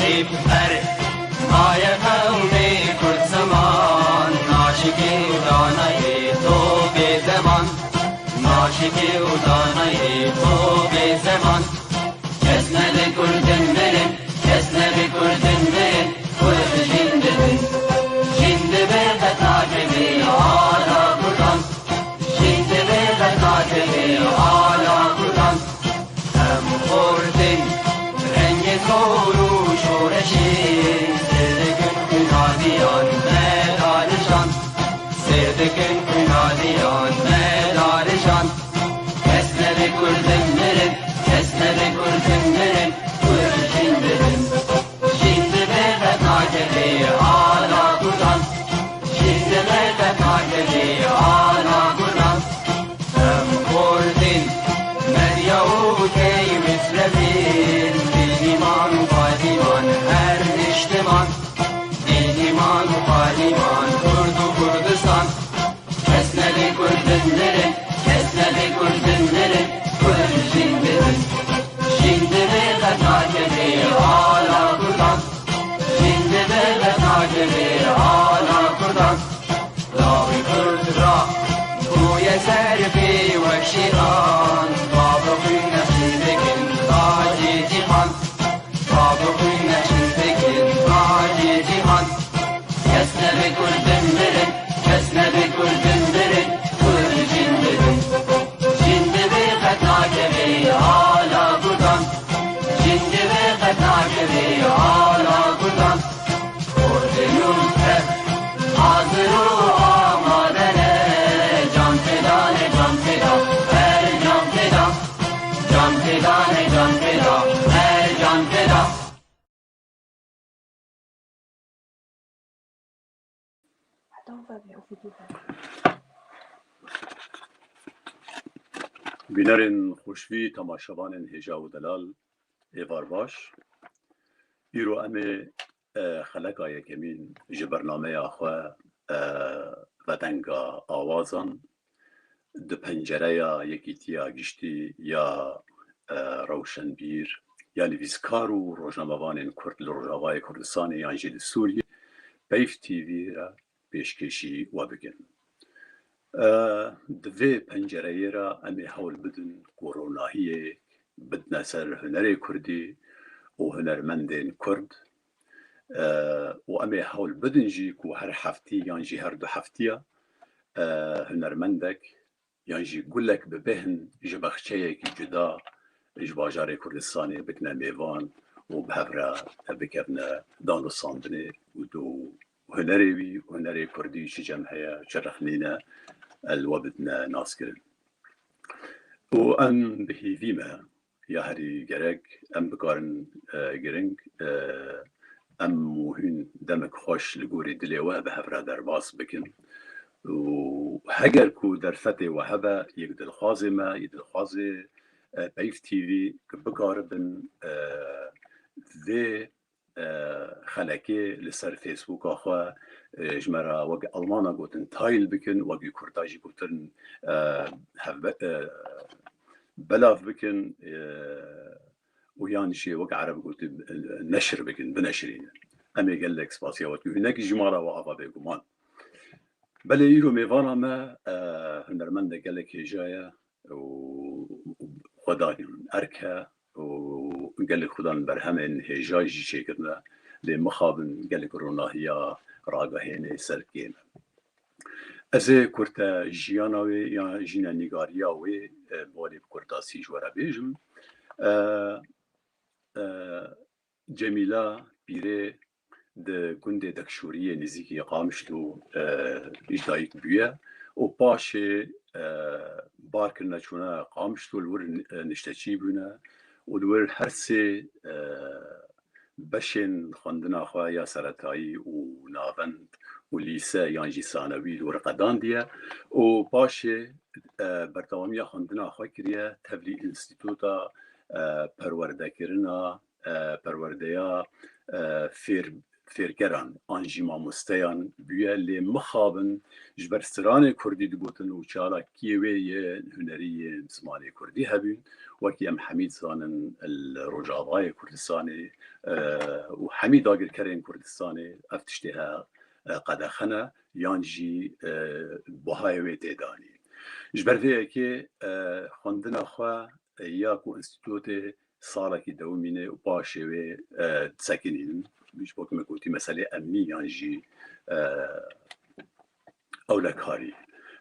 نصیب هر مای قومی کرد زمان ناشکی و دانه تو به زمان ناشکی و دانه تو به زمان کس نده کردن برن کس نده کردن برن کرد جنده برن جنده برد ناجبی آلا کردن جنده برد ناجبی آلا کردن هم خوردن رنگ کورو شورشی سردکن کنادیان مدارشان سردکن کنادیان مدارشان کس نده کردن برن کس نده کردن برن کرد جنده برن جنده برد ناجبی آلا کردن جنده برد ناجبی آلا کردن هم خوردن مدیاو کی مصرفین دیمان و پادیمان هر اجتماع دیمان و پادیمان کرد و کردستان کس نده کردن برن کس نده کردن برن کرد جنده برن جنده برد ناجبی آلا کردن جنده برد ناجبی آلا کردن لاوی کرد را گوی سرفی و شیران بابا خوی نقشی بکن تاجی جیهان بابا خوی نقشی بکن تاجی جیهان کس نده کردن برن کس نده کردن برن کرد جنده برن جنده برد ناجبی آلا کردن جنده برد ناجبی آلا کردن کردنون تر حاضر و آمادنه جان فدانه جان فدا هر جان فدا جان فدانه جان فدا هر جان فدا بینرین خوشوی تماشاوان هجا و دلال ایوار باش ایرو امه خلقای کمین جه برنامه آخواه و دنگا آوازان ده پنجره یا یکیتیا گشتی یا روشنبیر یا نویسکار و روزنامه‌وان کرد لروجاوای کردستان یا جل سوریه پیف تیوی را پیشکشی و بگن دوی پنجره را امی حول بدن کوروناهی بدنا سر هنر کردی و هنرمندین کرد و امی حول بدن جی که هر هفتی یا جی هر دو هفتیه هنرمندک یا جی گلک ببهن جبخچه کی جدا جباجار کردستانی بکنه میوان و بهبرا بکرنه دانستانه و دو هنری وی هنری کردی چه جمعه چه رخنینه الوابدنا ناسكرن و ام بهيفيما يا هري جرك ام بكارن جرينج ام موهن دمك خوش لجوري دليوا بهفرا درباس بكن و هجر كو درفتي وهبا يقدر خازمة يقدر خازي بيف تي في بكاربن ذي خلكي لسر فيسبوك أخوة جمرة وقع ألمانا قوتن تايل بكن وقع كرداجي قوتن بلاف بكن ويان شي وقع عرب قوتن نشر بكن بنشرين أمي قال لك سباسيا وقع هناك جمارة وعبا بيقومان بل يرو ميفانا ما هنرمند قال لك جاية وخداين أركها وقال لك خدان برهمن هجاي جي شكرنا لمخابن قال لك روناهيا راغهين سركين ازه كرتا جياناوي يا جينا نيغارياوي بولي بكرتا سيجورا بيجم جميلة بيري د گنده دکشوری نزیکی قامشتو اجدایک بیه و پاشه بارکرنا چونه قامشتو الور نشتچی بونه و الور هر سه بشن خواندنا خواه یا سرطایی و ناوند و لیسه یانجی ثانوی الور قدان دیه و پاشه برتوامی خواندنا خواه کریه تبلی انستیتوتا پرورده کرنا پرورده یا فێرگەران ئانژی مامۆستەیان بووە لێ مخابن ji ber stranê Kurdî digotin û çalakiyê yê hunerî zimanê Kurdî hebûn wekî em hemîd zanin Rojavayê Kurdistanê û hemî dagirkerên Kurdistanê ev tiştê heye qedexene yan jî buhayê wê tê danî. Ji ber vê yekê xwendina xwe ya ku înstîtûtê salekî dewmînê û paşê wê disekinînin ji bo ku me gotî meselê emnî yan jî ewlekarî.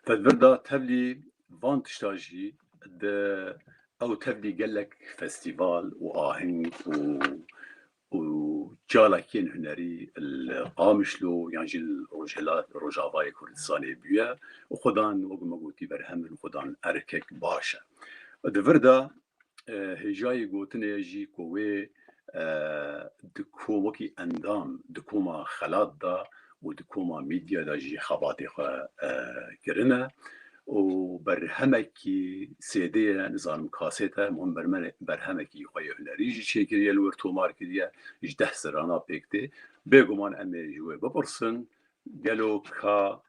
Tedbirda tevlî van tişta jî ew tevlî gelek festîval û aheng û çalakiyên hunerî li Qamişlo yan jî Rojavayê Kurdistanê bûye û xwedan wek me gotî berhem in xwedan erkek baş e. Di vir de hêjayê gotinê jî ku wê di wekî endam di koma xelat da û di koma mîdya da jî xebatê xwe kirine û berhemekî sêdeye nizanim kasête hûn berhemekî xwe yê hunerî jî çêkiriye li wir tomar kiriye ji 10 sirana pêk tê bêguman em ê ji wê bipirsin gelo ka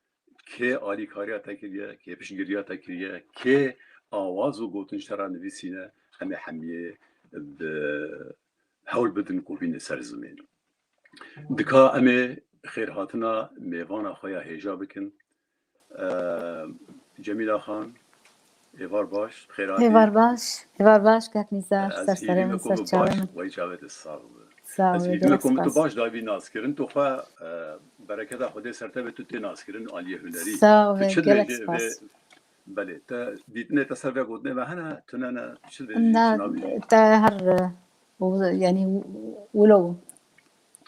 kê alîkariya te kiriye kê piştgiriya te kiriye kê awaz û gotin ji te re nivîsîne em ê hemiyê hewl bidin ku bîne ser zimên. Dika em ê xêrhatina mêvana xwe ya hêja bikin. Cemîla Xan êvar baş xêratî êvar baş Ketnîzar serserê min ser çavê min wayî çavê te sağ bi. sağ Ez hêdime ku min tu baş davî naskirin tu xwe bereketa Xwedê ser te ve tu tê naskirin aliyê hunerî sağ tu çi gelek derêjê spas. vê belê te dîtinê te ser ve gotinê ve hene tu nene çi derêjê te her yani wilo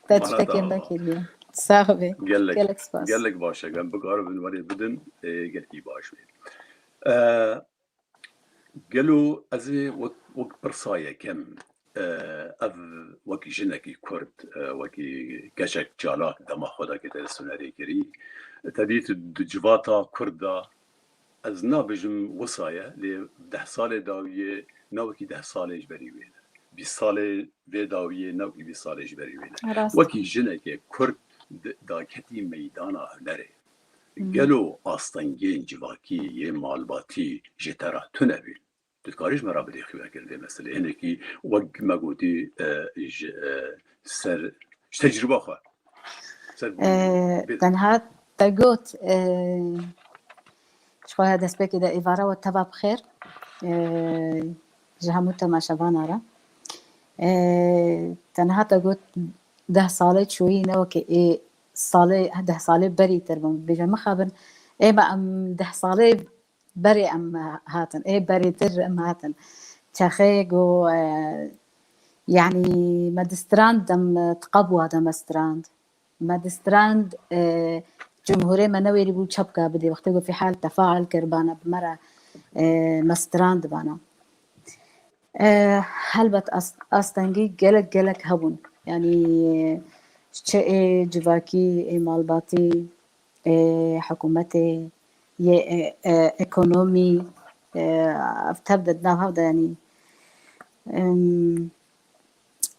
te tiştekên vekiriye sağ ve gelek spas. gelek baş e em bikaribin werê bidin gelekî baş wê. Gelo ez ê wek pirsayekem ev wekî jinekî Kurd wekî keçek çalak dema xwe de kete hunerê kirî te dît di civata Kurd da ez nabêjim wisa ye lê 10 salê dawiyê ne wekî 10 salê ji berî wê ne 20 salê vê dawiyê ne wekî 20 salê ji berî wê ne wekî jinekê Kurd daketî meydana hunerê gelo astengên civakî yê malbatî ji te re tune bîn tu dikarî ji me re bidê xwînekir vê meselê hinekî wek me gotî ser ji tecrüba xwe tenha te got ji xwe destpêkê de êvara we teva bixêr ji hemû temaşevanan re tenha te got 10 salê çûyî ne wekî salê 10 salê berî tir bûn bêje mixabin ême em 10 salê berê em hatin ê berêtir em hatin çexê got يعني ما دستراند دم تقبوا دم استراند ما دستراند جمهورية ما نويري بو تشبكة بدي وقت في حال تفاعل كربانة بمرة مستراند بانا هلبت أستنجي جلك هبون يعني شيء جواكي مالباتي حكومتي ايكونومي تبدأ دنا هذا يعني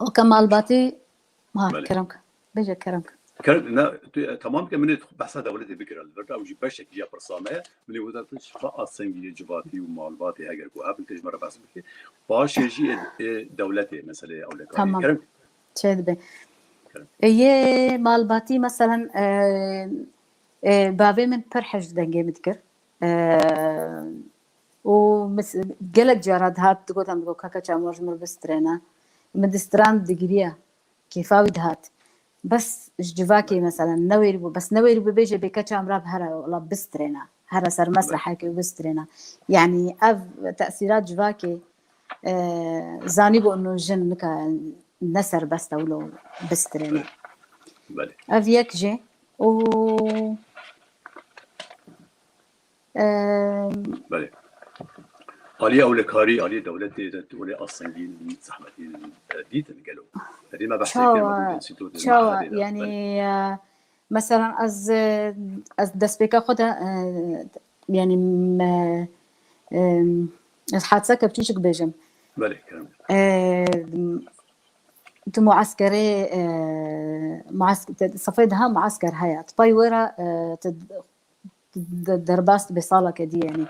وكمالباتي ما كرمك بيجي كرمك تمام که من بحث دولتی بکرد البته اوجی بشه که پرسامه من وقتی فقط سنگی جواتی و مالباتی اگر کو قبل تجمع بحث بکی باشه جی دولتی مثلا اولکاری تمام چه به یه مالباتی مثلا بابي من فرحج دنگه متكر و قلق جارد هات تقول هم تقول كاكا چامورج مربسترنا مدستران دقيقة كيفاوي دهات بس جواكي مثلا نوير بس نوير بيجي بكاتش امراب هرا والله بسترنا هرا صار مسرح هيك بسترنا يعني اف تاثيرات جواكي زاني بو انه جن نكا نسر بس تولو بسترنا اف يكجي و بله عالی اولکاری عالی دولتی دوله آسنگین زحمتی دیدن قالوا هذه ما بحث كان يعني مثلا از دسبيكا خدا يعني حادثه كبتيشك بيجم بله كلام تو معسكري معسكر صفيدها معسكر هيا طبي ورا درباست بصالة كدي يعني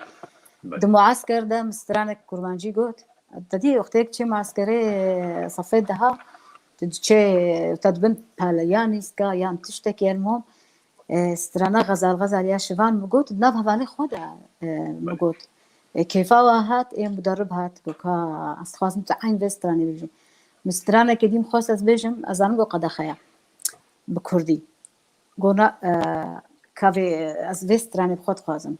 ده معسكر ده مسترانك كورمانجي قوت تدي وقتك تشي معسكري صفيدها تجي تدبن هلا يعني سكا يعني تشتكي المهم استرانا غزال يا شيفان مقوت نافها فاني خودا مقوت كيف هات مدرب هات كا استخاص متعين بستراني بيجي مسترانا كديم خاصة بيجم أزانجو قد خيا بكردي قلنا كافي از بستراني بخود خازم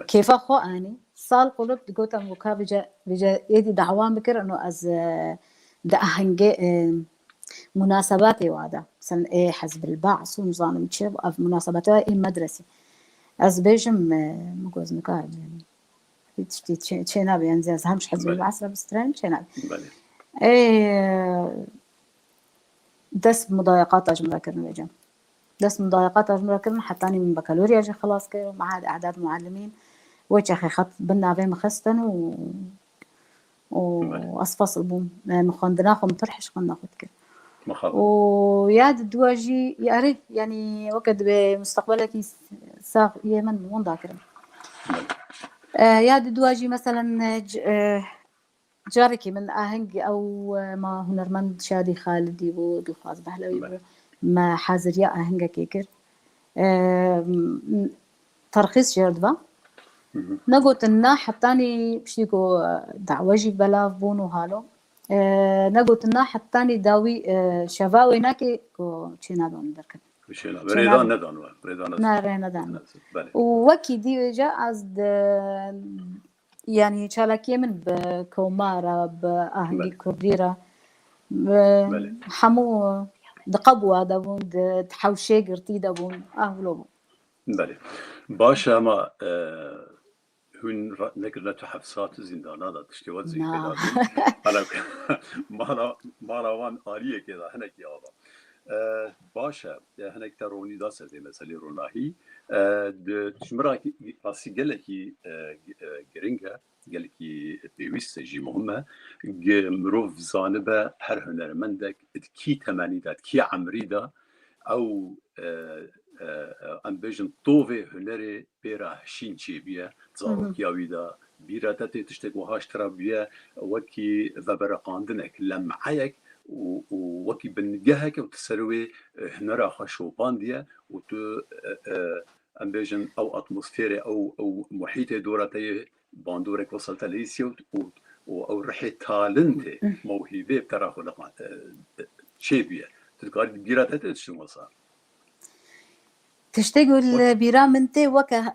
كيف خو أني صال قلوب قلت أمو كافي بيجا يدي دعوان بكر إنه از ده أهنجي مناسباتي وهذا مثلا إيه حزب البعث ونظام تشيب في مناسباتها إيه مدرسة از بيجم مجوز مكاد يعني تشي نابي يعني همش حزب البعث بستراني تشي نابي إيه دس مضايقات أجمل كرنا بيجم دس مضايقات أجمل كرنا حتى أنا من بكالوريا جي خلاص كده مع أعداد معلمين وجه أخي خط بنا بين مخستن وأصفص البوم مخندناخو مطرحش قلنا خد كده وياد الدواجي يعرف يعني وقت بمستقبلك ساق يمن وين ذاكرة ياد الدواجي مثلا جاركي من آهنج أو ما هنرمند شادي خالدي بو خاص بحلوي بو ما حازر يا آهنج كيكر ترخيص جردبا نقول إننا حتاني بشيكو دعوجي بلاف بونو هالو نقول إننا حتاني داوي شفاوي ناكي كو تشينا بون دركت ريدان ندان ووكي دي جا از يعني شالكي من بكومارا بأهنجي كرديرا حمو دقبوا دابون تحوشي قرتي دابون أهلو بله باشا ما هون نقدر تحفظات زندانات تشتوت زي كذا أنا ما روان عالية كذا هناك يا أبا باشا هناك تروني داسة زي مثلا روناهي تجمرة راسي قالكي جرينجا قالكي بيوست جي مهمة مروف زانبة هر هنرمندك كي تمانيدات كي عمريدا أو ام بيجن طوفي هنري بيرا شين شيبيا زاروك ياويدا بيرا تاتي تشتك وهاشترا بيا وكي ذبرقاندنك لمعيك وكي بنجهك وتسروي هنرا خشو بانديا وتو ام بيجن او اتموسفيري او محيط دورتي باندورك وصلت ليسيو او رحي تالنتي موهبه بترا خلق شيبيا تقال بيرا تاتي تشتو صار تشتغل برامنتي وكا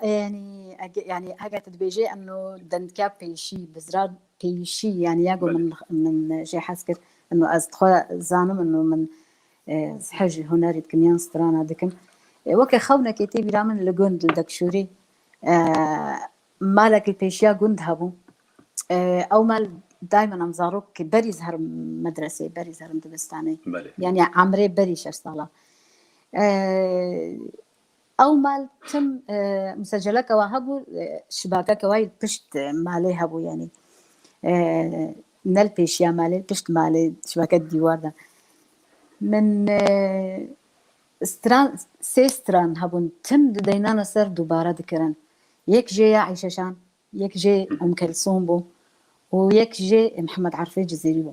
يعني حاجة تدبيجي انه دنكا بيشي بزراد بيشي يعني ياقو من شي حاسكر انه ازدخل زانم انه من حاجة هناري كميان سترانا دكم وكا خونا كيتي برامن لقوند لدكشوري مالك البيشيا قوند هابو او مال دايما امزاروك بري زهر مدرسة بري زهر مدبستاني يعني عمري بري شرصالة أو مال تم مسجلك وهبو شباكك وايد بشت مالي هبو يعني نلبيش يا مالي بشت مالي شباكة ديوار ده من ستران سيستران هبون تم دينانا سر دوبارة ذكرن يك جي عيششان يك جي كلثوم بو ويك جي محمد عرفي جزيري بو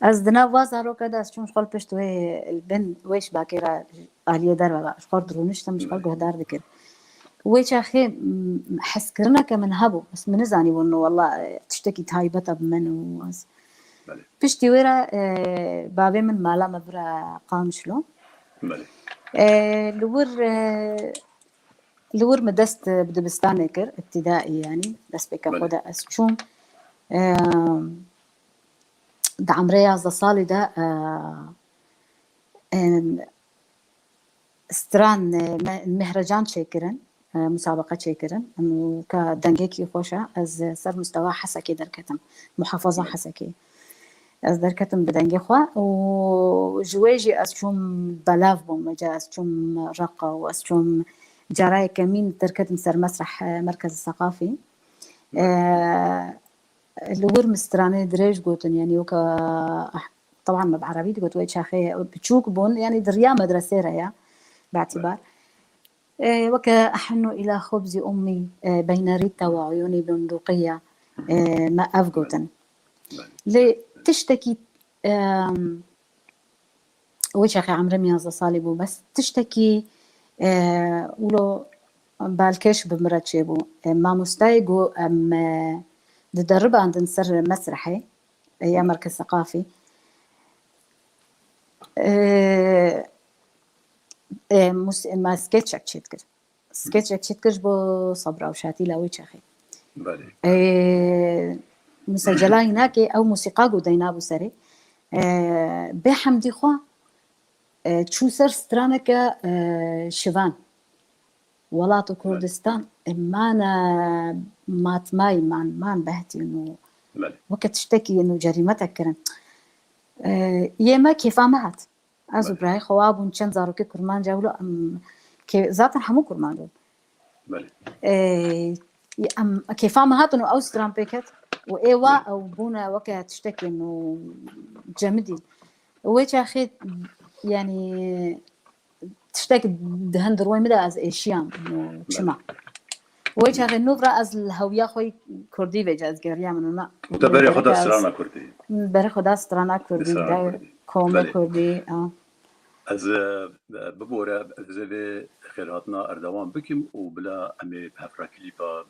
أزدنا وازارو كده شون شغل بشت وهي البن ويش باكيرا عليه دار بقى شغل درونشتم شغل جهدار ذكر ويش أخي حسكرنا كمن هبو بس من زاني وإنه والله تشتكي تهايبتها بمن وز بشتي ورا بابي من مالا مبرا قام شلون لور مدست بدبستان كر ابتدائي يعني بس بكفودا أسشوم ده عمري صالي ده ستران مهرجان شيكرن مسابقة شيكرن إنه كدنجيكي خوشة از صار مستوى حسكي دركتم محافظة حسكي از دركتم بدنجي خوا وجواجي أسشوم بلاف بومجا أسشوم رقة وأسشوم جراي كمين دركتم سر مسرح مركز الثقافي اللور مستراني دريج قوتن يعني وكا طبعا ما بعربي قلت ويش أخي بتشوك بون يعني دريا مدرسة ريا باعتبار وك أحن إلى خبز أمي بين ريتا وعيوني بندقية ما أفقوتن لي تشتكي ويش أخي عمري ميازة صالبو بس تشتكي ولو بالكش بمرات شيبو ما مستيقو أم تدرب عند نسر مسرحي يا مركز ثقافي ما سكتش أكشيت كر سكتش أكشيت كر بو صبرا وشاتي لا ويش أخي مسجلة هناك أو موسيقى قدينا بسري بحمدي خوا تشو سر سترانك شفان ولاتو كردستان مانا ماتماي مان بهتي إنه وقت تشتكي إنه جريمتك كرن يما كيف عملت أزو براي خواب ونشان زاروكي كرمان جاولو كي ذات حمو كرمان جاولو كيف عملت إنه أوستران بيكت وإيوا أو بونا وقت تشتكي إنه جمدي ويش أخي يعني تشتكي دهن دروي مدى از إيشيان إنه شما ويش أخي نوفرا از الهوية خوي كردي بيج از جريا منو متبري خدا سترانا كردي بري خدا سترانا كردي دا كوم كردي از ببورة زي خيراتنا أردوان بكم وبلا أمي بحفرة كليبا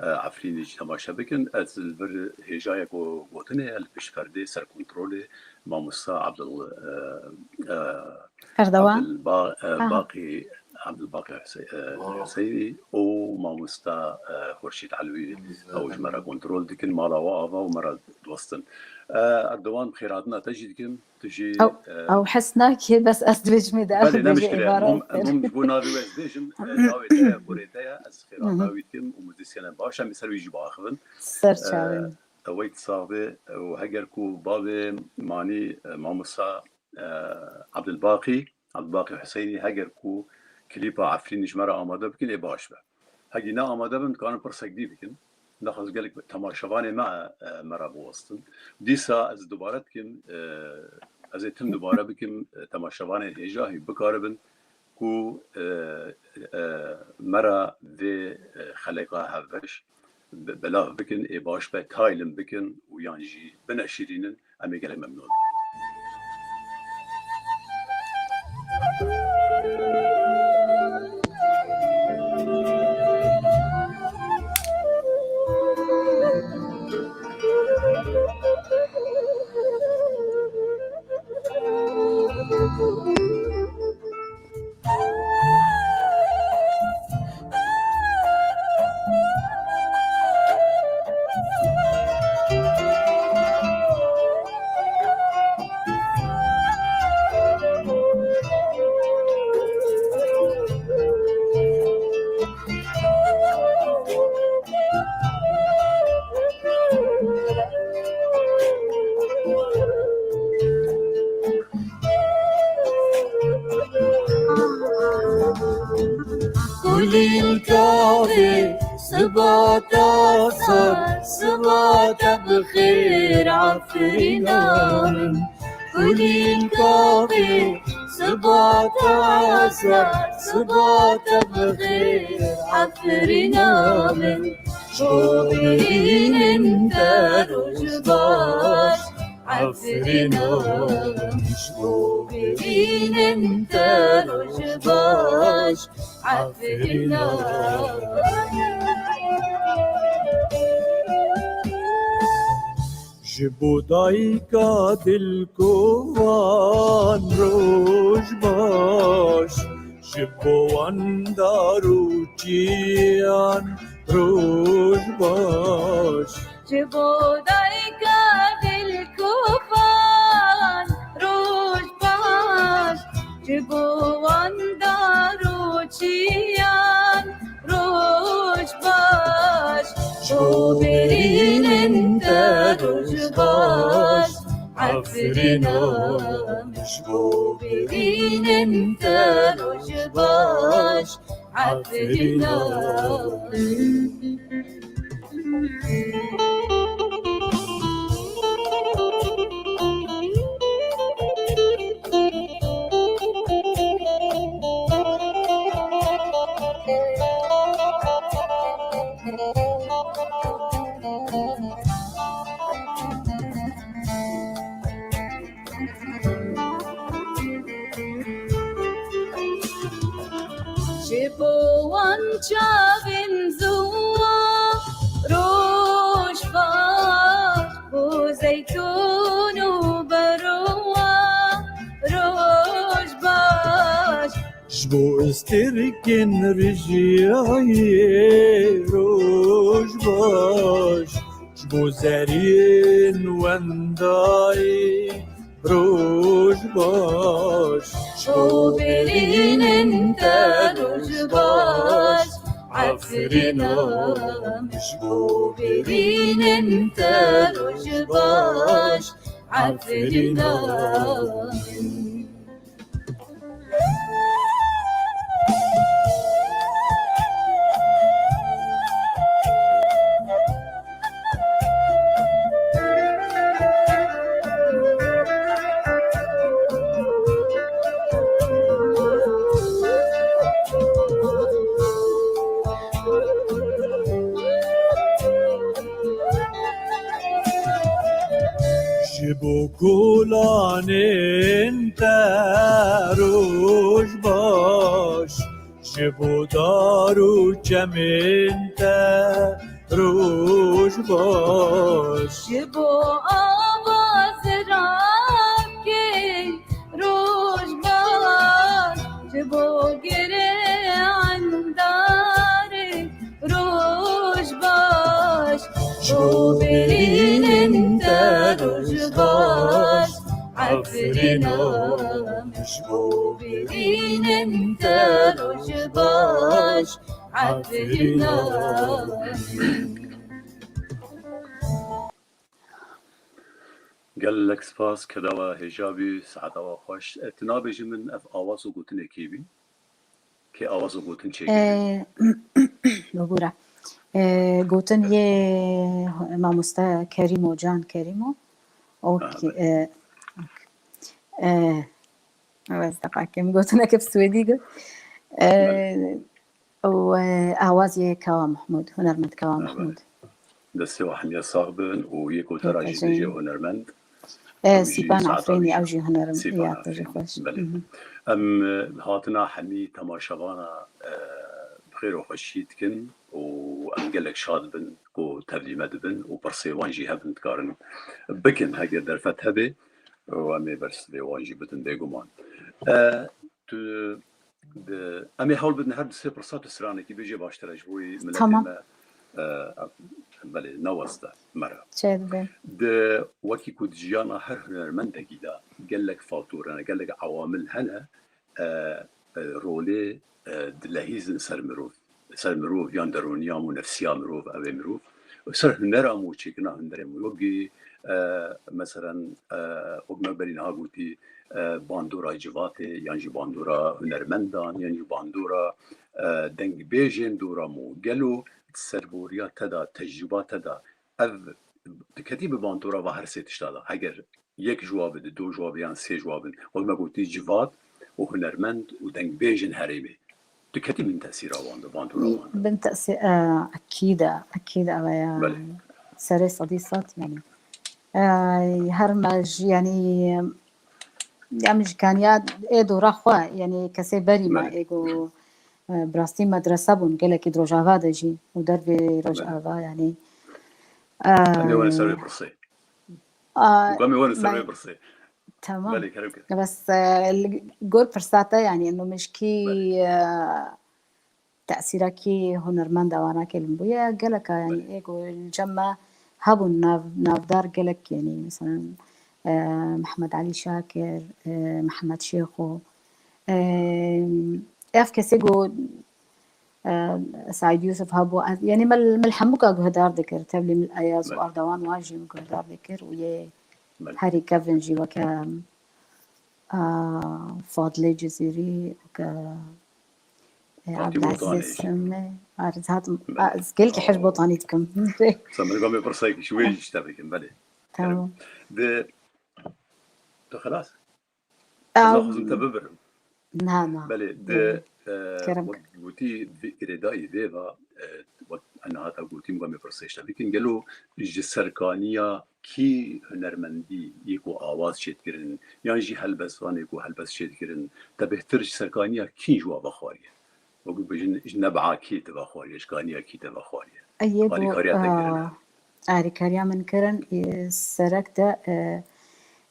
عفريني تماشا بكن از البر هجاية قوتني البشفردي سر كنترولي ماموسا عبد أردوان باقي عبد الباقي حسيني وماموستا خورشيد علوي أو جمرة كنترول ديكن مالا وقفا ومرة دوستن أردوان بخيراتنا تجي أو حسناك بس أسدوج ميدا بلي مشكلة المهم جبونا دوز ديجم داويتايا بوريتايا أز خيراتنا ويتكم ومدسيانا باشا مثل يجي باخذن سرچاوين ويت صاحبي وهجركو بابي ماني ماموسا عبد الباقي حسيني هجركو كليبا عفرين جمرة آماده بكن إيه باش به هجينا آماده بن كانوا برسك دي بكن نخلص قالك تماشواني مع مرة بوسطن ديسا از دوباره بكن از تم دوباره بكن تماشواني هجاهي بكاربن كو مرة ذي خلقها هفش بلا بكن إيه باش به تايلم بكن ويانجي بنشرينن أمي قال ممنون سبات بخير عفرنا من كل الكافي 17 بخير عفرنا من شوبين انت رجباش عفرنا شوبين انت رجباش عفرنا جبودايكا دلكوان روج باش جبوان داروچيان روج باش جبودايكا دلكوان روج باش جبوان داروچيان روج باش شوبرين انت روج باش عفرنا مشبوبين انت روج باش عفرنا جبوان چاوین زوا روش باش بو زیتون و بروا روش باش جبو استرکن رجیای روش باش جبو زرین وندای روش باش شو برین انت روش باش عفرنا شو برين انت روش باش عفرنا جبو گلان انت روش باش جبو دارو چمنت روش باش جبو آواز راکی روش باش جبو گره اندار روش باش شو برین انت روش باش عفرنا شو برین انت روش باش عفرنا قال لك سپاس كدوا هجابي سعدوا خوش تنابج من اف آواز و گوتن كيبي كي آواز و گوتن چه ببورە گوتن یێ مامۆستا کەریم و جان کەریم و ئەوەستەقاکەم گوتنەکە سوێدی گوت و ئاوازی کاوا محمود هونەرمەند کاوا محمود دستي وحمية صاغبن ويكو تراجي دجي هنرمند سیپان عفرینی ئەوژی هونەرم یاتژی خۆش ام هاتنا حمي تماشاوانا بخير وخشيت كن وام قال لك شاد بن و ترجمة بن وبرسي وانجي هبن تكارن بكن هاجر درفت هبه وامي برسلي وانجي بدن بيقومان امي حاول بدنا هاد سي برسات سرانه كي بيجي باشتراج بوي تمام بله نواسته مرة چه دبێ د وكي كود جيانا هر هنرمندكي دا قال لك فاتورة قال لك عوامل هنا رولي دلهيزن سر مروف يان درونيا مو نفسيا مروف او مروف سر هنرا مو چيكنا هنرا مو وقي مثلا وقما برينها قوتي باندورا جواتي يانجي باندورا هنرمندان يانجي باندورا دنگ بيجين دورا مو قالو سربوريا تدا تجربة تدا اف كتيب باندورا و هر سه تشتادا اگر یک جواب دو جواب یان سه جواب وقما قوتي جوات و هنرمند و دنگ بيجين هريبي كتيب من تأثير باندورا وان من تأثير أكيد أويا سري صديصات يعني هرمج يعني مش كان ياد إيدو رخوا يعني كسي بري ما إيجو براستي مدرسة بون قالك روجافا دجي ودربي روجافا يعني أنا وانا سري برصي وقامي وانا سري برصي تمام بس الجول برساتا يعني إنه مش كي تأثيرك كي هنرمند وانا كلمبويا قالك يعني إيجو الجمع هابو نافدار قالك يعني مثلا محمد علي شاكر محمد شيخو اف كسيجو سعيد يوسف هابو يعني ملحموكا هدار ذكر تبلي من الاياز واردوان واجي هدار ذكر ويا هاري كافن جي وكا فاضل جزيري وكا عبد العزيز سمي عرضات قلت حج بوطانيتكم سمي قامي برصيك شوي اشتبك بلي تمام ده خلاص خذ انت ببر نعم بلي ده قلتي إردائي ذيبا أنا هذا قلتي مقامي برسيش لكن قالوا السركانية كي هنرمندي يكو آواز شد كرن يعني جي هلبس وان يكو هلبس شد كرن تبهترش سركانية كي جوا بخارية وقو بجن نبعا كي تبا خوالي اشكانيا كي تبا خوالي خوالي أيجو كاريا تقدرنا آري كاريا من كرن سرقت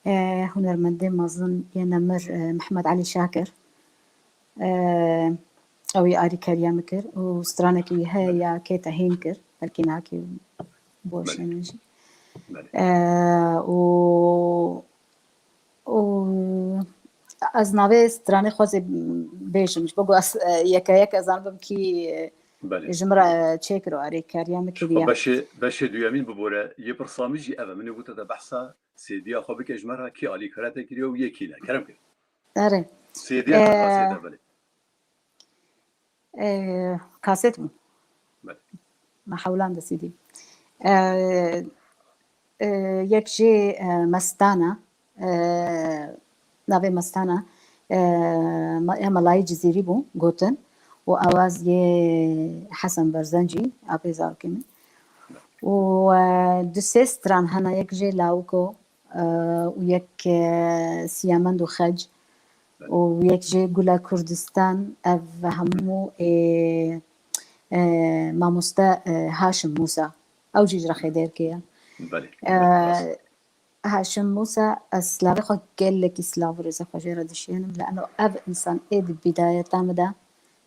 هنرمندي مظن ينمر محمد علي شاكر أو آري كاريا مكر وسترانكي هيا كيتا هينكر بلكي ناكي بوشنجي و از ناوی سترانه خوزی بیشم بگو یکا از آن بم کی جمرة تشيكرو على كاريا مكديا باش دويامين ببورا يبرصامجي أبا من يقول هذا بحثا سيديا خبك إجمرها كي علي كراتا كريو ويكينا كلام كده أري سيديا كاسيتا بلي كاسيتمو بلي ما حولان ده سيدي يكجي مستانا ناوي مستانا ملاي جزيري بو قوتن وآواز حسن برزنجي أبي زاركمن ودسيستران هنا يكجي لاوكو ويك سيامند وخج ويكجي قولا كردستان أفهمو ماموستا هاشم موسى أو جيجرا خيدير كيا هاشم موسى اسلاوي خو قال لك اسلاوي رزق فجيرة دشينم لأنه أب إنسان إيد بداية تامدا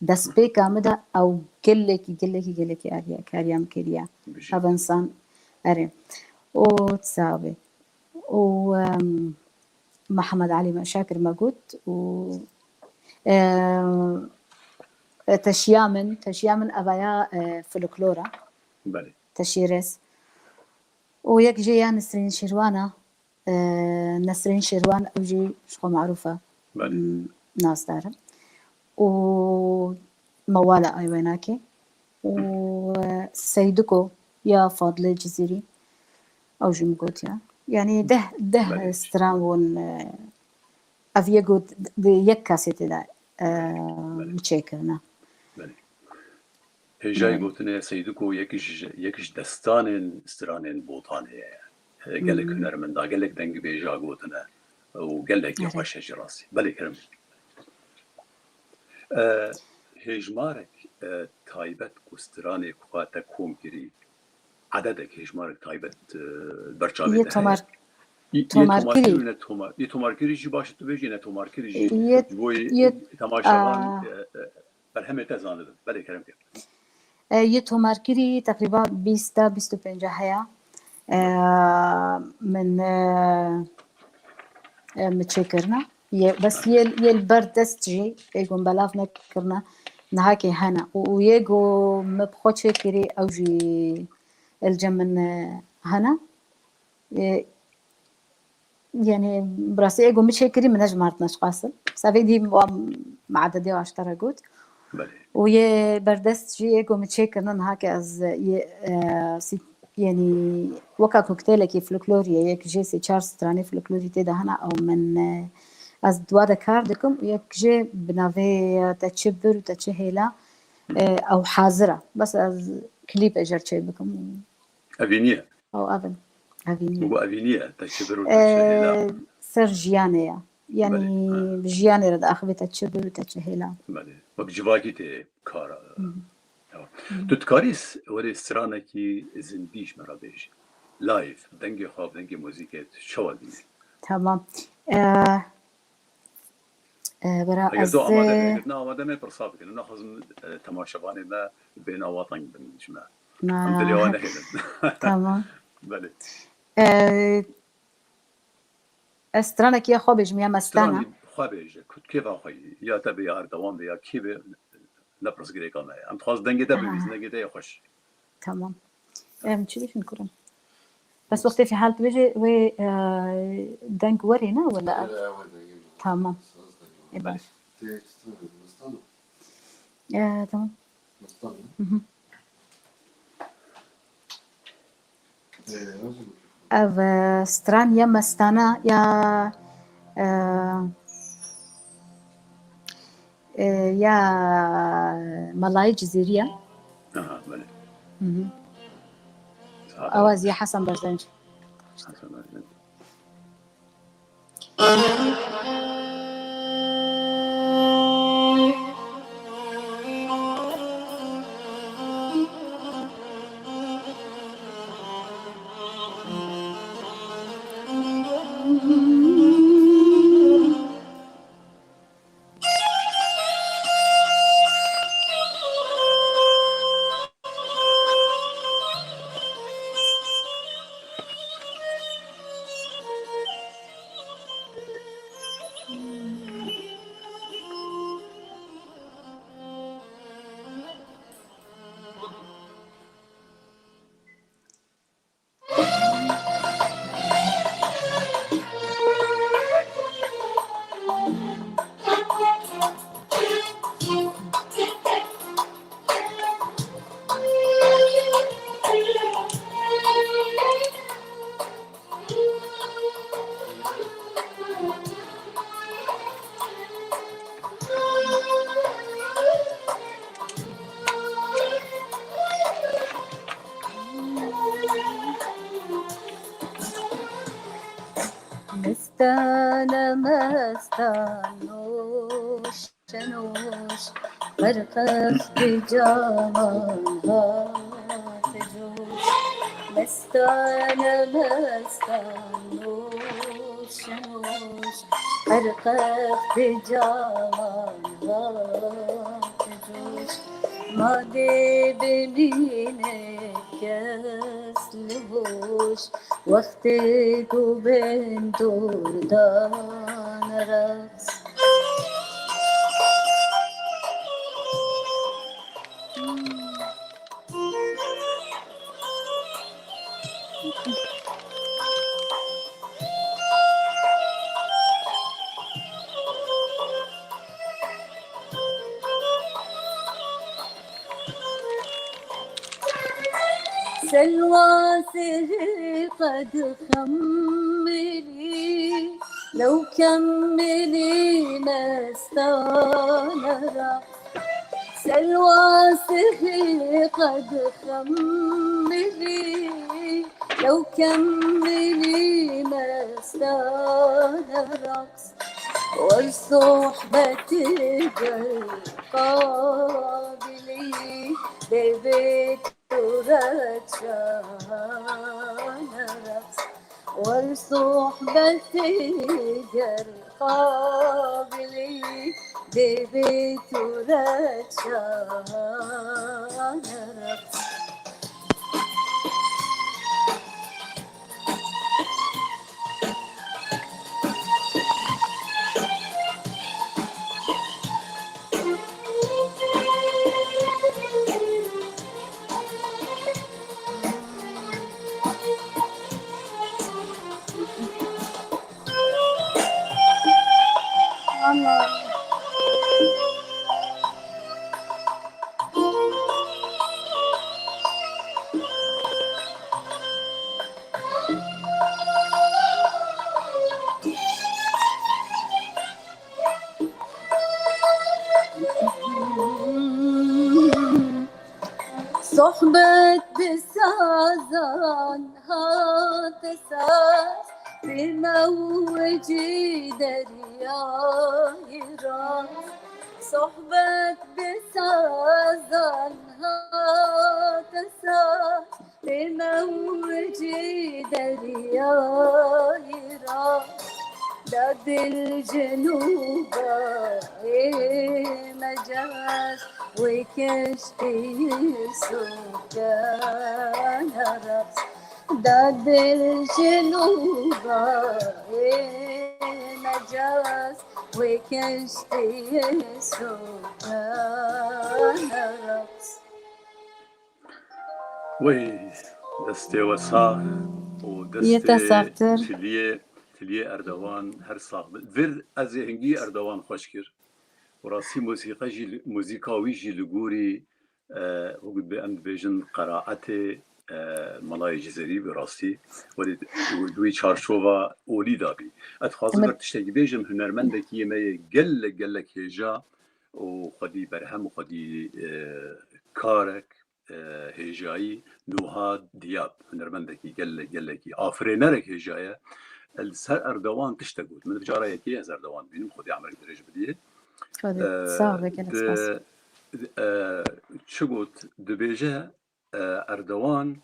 دسبي كامدا أو قال لك أريا كاريام كريا أب إنسان أري وتساوي ومحمد علي مشاكر موجود و تشيامن أبايا فلكلورا تشيرس ويك جيا نسرين شيروانة نسرين شيروان أوجي شخو معروفة ناس دارم وموالة أيواناكي وسيدكو يا فاضل الجزيري أوجي مقوتيا يعني ده سترامون أفيقو يك كاسيتي دا متشيكرنا جاي قلتنا سيدكو يكش دستان استرانين بوطان هي قال لك هنرمندا قال لك دنگ بيجا قلتنا وقال لك يا باش جراسي بلي كرم هجمارك تايبت كستراني كواتا كومكري عددك هجمارك تايبت برشامي يتمر يتمركري جي باش تبيجي نتمركري جي بوي تماشاوان برهم تزاند بلي كرم يتمركري تقريبا 25 هيا من متشكرنا بس البردست جي يقوم بلاف نكرنا نهاكي هنا ويجو مبخوت شكري أو جي الجمن هنا يعني براسي يجو متشكري من أجمعتناش قاسم سافي دي معددي وعشترى قوت ويا بردست جي يجو متشكرنا نهاكي از يعني وكا كوكتيل كي فلكلوريا يك جي تشارلز تراني فلكلوري تدا هنا او من از دوادا كاردكم يك جي بنافي تشبر وتشهيلا او حاضره بس از كليب اجر شي بكم افينيا او افينيا هو افينيا تشبر وتشهيلا سرجيانيا يعني جياني رد اخذ تشبر وتشهيلا بله وبجواكي تي كارا تتكاريس ولي سترانكي زنديش مرابيش لايف دنگي خواب دنگي موزيكت شو دي تمام برا اگر دو آماده نه پرساب کنه نخواهم تماشاوانه ما بین آواتنگ بنشما هم دلیوانه هیدن تمام بله استرانك يا خوابج ميا مستانا خوابج كنت كيف أخوي يا تبي يا أردوان يا كيف نبرز قريك الله أم تخاص دنجة تبي دنجة تبي خوش تمام مشيليش نكرم بس وقت في حالة بيجي و دنج ورينا ولا تمام بله تمام أو ستران يا مستانا يا يا ملاي جزيرية بله أوازي حسن برزنج مستانه مستانوش شنوش غرقت بجمالها تجوش مستانه مستانوش شنوش غرقت بجمالها تجوش ما دي بمينك كاس لهوش وقتك وبين دردان رقص سلواسه قد خملي لو كملي مستانرا سلواسه قد خملي لو كملي مستانرا والصحبة قابلي ببيت رتشانرت والصحبة قابلي ببيت رتشانرت صحبة بسازان هاتساس بموجي درياي راس صحبة بسازان هاتساس بموجي درياي راس داد الجنوب مجاز وكشتي سكان رقص داد الجنوب مجاز وكشتي سكان رقص وي دستي وصاخ يتسافتر. ودستي تلية أردوان هر صاغ فير أزهنجي أردوان خوشكر وراسي موسيقاوي جي لغوري وقد بأمد بيجن قراءتي ملاي جزيري براسي ولوي تشارشوفا أولي دابي أتخاصم تشتاقي بيجن هنرمندك يمي قلك هجا وخدي برهم وخدي كارك هجاي نوها دياب هنرمندك قلك آفرينرك هجايا السر أردوان تشتغل من بجارة كي هز أردوان بينم خدي عمل درج بديه صعبة كده شغوت دبيجة أردوان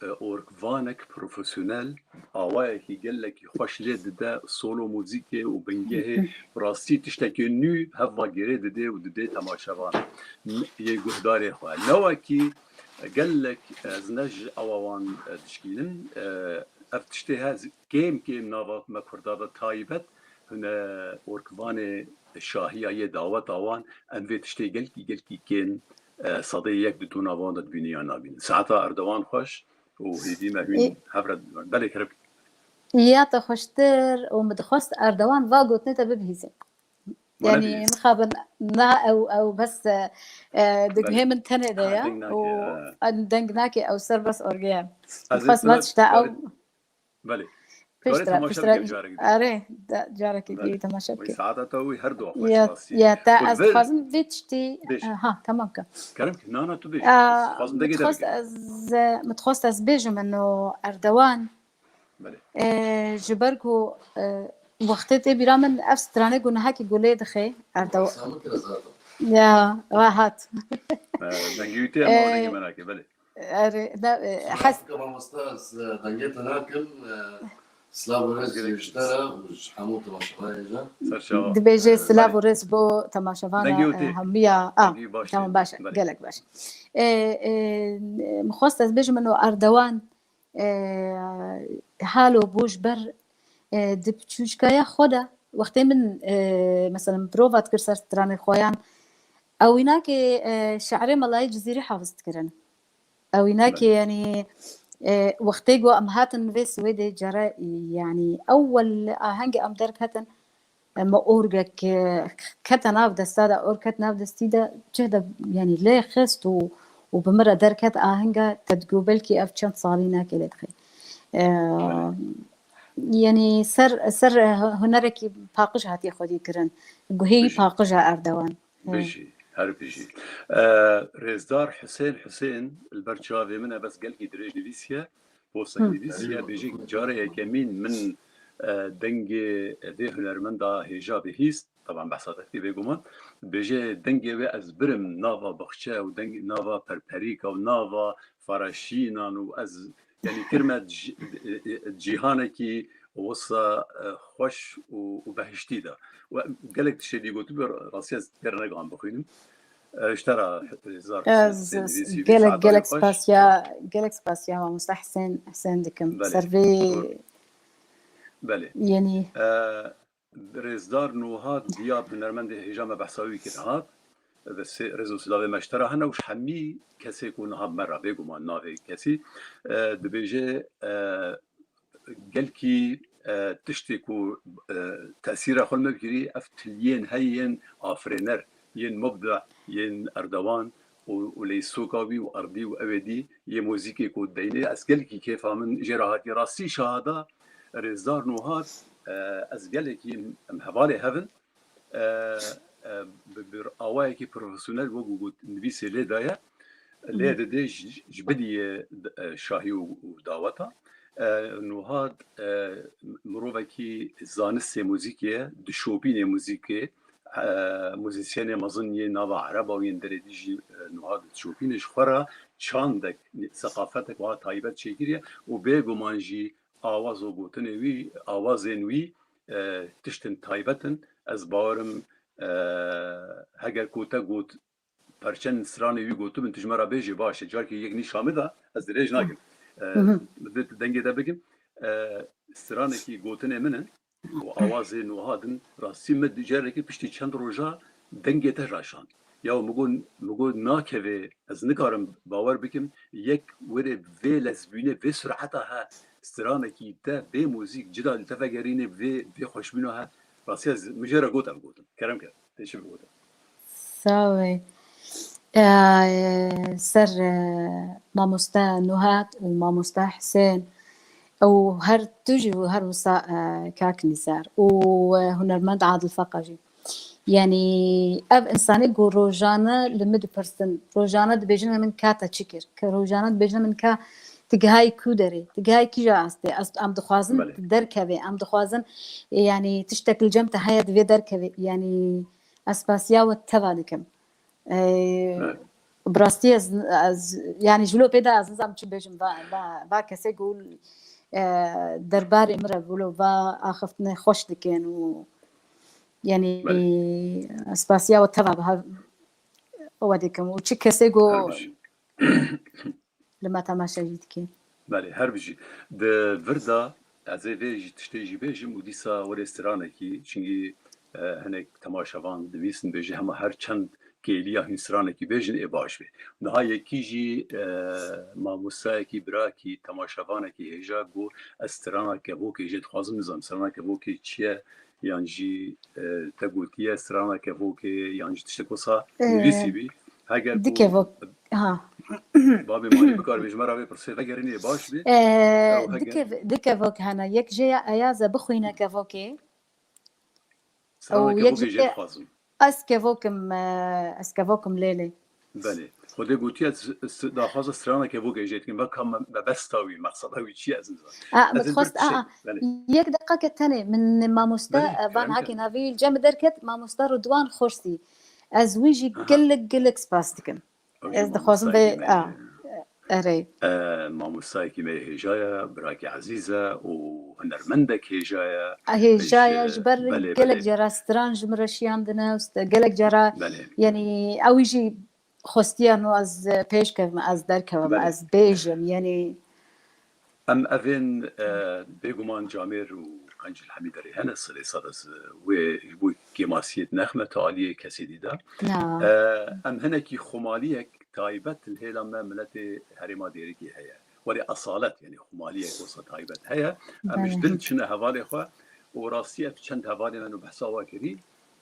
أوركفانك بروفيسيونال أواي كي قال لك يخش ليد ده سولو موزيكي وبنجيه راستي تشتكي نو هفا جريد ده ودده تماشاوان يجوه داري خواه نواكي قال لك زنج أوان تشكيلن افتشتي هاز كيم نافا ما كردابة تايبت هنا أوركفاني الشاهية دعوت أوان أنفي تشتي قلكي كين صديق بدون أوان دبيني أنا بين ساعتها أردوان خوش وهيدي ما هين هفرد بالي كرب ياتا خوشتر ومدخوست أردوان واقوت نتا ببهيزي يعني مخابن أو بس دقهي من تنه ديا ودنقناكي أو سربس أورجيان خاص ما تشتا أو بالي أري جارك يجي تماشى بكي ساعتها توي هردو يا تا أز خازم بيتشتي ها تمام كلام نانا تبيش خازم دقي متخوست أز بيجم إنه أردوان جبركو وقتی تی بیرا من اف سترانه گونه هاکی گله دخه اردو سامت رزاق يا واحد دنجيوتي أما ونجي مناكي بلي حس كمان مستاذ دنجيت ناكل سلاب رز يشترى وش حموت ما شاء الله يجا سرشا دبيجي سلاف ورز بو تماشافانا دنجيوتي همية دنجي باش تمام باشا بلي. قالك باشا مخصص بيجي منو أردوان حالو بوش بر دبچوشكايا خدا وقتی من مثلا بروفات كرسر تراني خويان او هناك شعري ملاي جزيري حافظت كرن او هناك يعني وقتی جو ام هاتن في سويدي جرى يعني اول آهنگ ام درك هاتن ما اورجك كتن اف دستا اور كتن اف دستيدا جهدا يعني ليه خست وبمرة دركت آهنگ تدقوبل كي اف چند صالينا كيلت خي يعني سر هنركي باقش هاتي خودي كرن هي بيجي. باقجة أردوان بيجي هر بيجي رزدار حسين البرشافي منها بس قال لي دريج نيفيسيا بوصك نيفيسيا بيجي جاري كمين من دنجي ذي هنرمندا هجابي هيست طبعا بحثات في بيجومان بيجي دنجي وأزبرم نافا بخشة ودنجي نافا بربريكا ونافا فراشينا وأز يعني كلمة جيهانكي وصا خوش وبهشتي ده وقالك الشيء اللي قلت راسياز كرنا قام بخينم اشترى زار جالك سباسيا ومستحسن حسين دكم سرفي بله يعني رزدار نوهات دياب هنرمند هجامة بحثاوي كده بس رزو سلاوي ما اشترى هنا وش حمي كسي يكون هاب مرة بيقو ما نافي كسي دبيجي قالكي تشتكو تأثير خل مبكري أفتلين هين آفرينر ين مبدع ين أردوان وليسوكاوي وأرضي وأبدي ين موسيقى كود ديني أسقلكي كيف من جراحاتي راسي شهادة رزدار نوهات أسقلكي محبالي هفن بأوايكي بروفيسيونال وجود نبيسي لدايا لدي جبدي شاهي ودعوتها نوهاد مروفكي زانست موسيقية دشوبين موسيقية موزيسيان مظني نافا عربا ويندريجي نوهاد دشوبين شخورا چاندك ثقافتك وها تايبت شكريا وبيغو مانجي آوازو گوتنوي آوازنوي تشتن تايبتن از بارم هگر کوتا گوت پرچن سرانه وی گوتو من تجمرا بیجی باشه جار که یک نیشامه دا از دریج ناگم دنگی دا بگم سرانه کی گوتنه منه و آواز نوهادن راستی مد جاره که پشتی چند روژا دنگی تا راشان یا مگو ناکوه از نکارم باور بکم یک وره وی لزبینه وی سرعتا ها سرانه کی تا وی موزیک جدا تفگرینه وی خوشبینه ها راستی از مجرد گوتم کرم کرد تشوف گوتم ساوي سر ماموستا نهاد وماموستا حسين او هر تجي وهر وساء كاك نزار وهنرمند عادل فقجي يعني اب انساني جو روجانا لمد برسن روجانا دبيجنا من كاتا تشكر كروجانا دبيجنا من كا تجهاي كودري تجهاي كي جاستي ام دخوازن دركبي ام دخوازن يعني تشتكل جمت هيا دبي دركبي يعني اسباسيا والتفادكم براستي از يعني جلو بيدا از نظام چه بيجم با کسی گول دربار امره بولو با آخفتنه خوش دکن و يعني اسباسيا والتفا بها وديكم و چه کسی گو لما تماشا جيتكي بله هر بيجي ده وردا از وی تشتيجي بيجم و ديسا ورسترانه کی چنگي هنك تماشاوان دويسن بيجي هم هر چند كيليا هنسرانه کی بيجن ای باش بي نهايه كيجي ما موساكي براكي تماشاوانه کی هجا گو استرانه كبو كي جد خازم نظام استرانه كبو كي چيه يانجي تقولتيه استرانه كبو كي يانجي تشتكوسا نويسي بي هاگر ديكيفو ها بابي ماني بكار بيجمرا بي برسي فقريني باش بي ديكيفوك هنا يك جيا ايازا بخوينا كافوكي استرانه كبو كي جد خازم اسكافوكم ليلي بله خودی گویی از داخواست استرانه که بوده جیت کن وکم بستاوی مقصدهایی چی از این متخصص یک دقیقه تاني من ماموستا بان هاكي نافي جام دركت ماموستا رضوان خورسي از ويجي قلك سباستكن از دخوازم به اري ماموستای که می هجایا براکی عزیزه و هنرمندک هجایا جبر قلك جرا سترانج مرشيان دناست قلك جرا يعني او يجي خوستيانو از پیش کردم از درکم از بیجم يعني ام افين بيغمان جامير وقنج الحميد ريهان الصلي صدس ويبوي كيماسيت نخمة عالية كسيدة ام هنا كي خماليك تايبت الهيلا ما ملتي هريما ديريكي هيا ولي أصالت يعني خماليك وسط تايبت هيا ام جدلت شنا هوالي خوا وراسية چند هوالي منو بحثاوا كري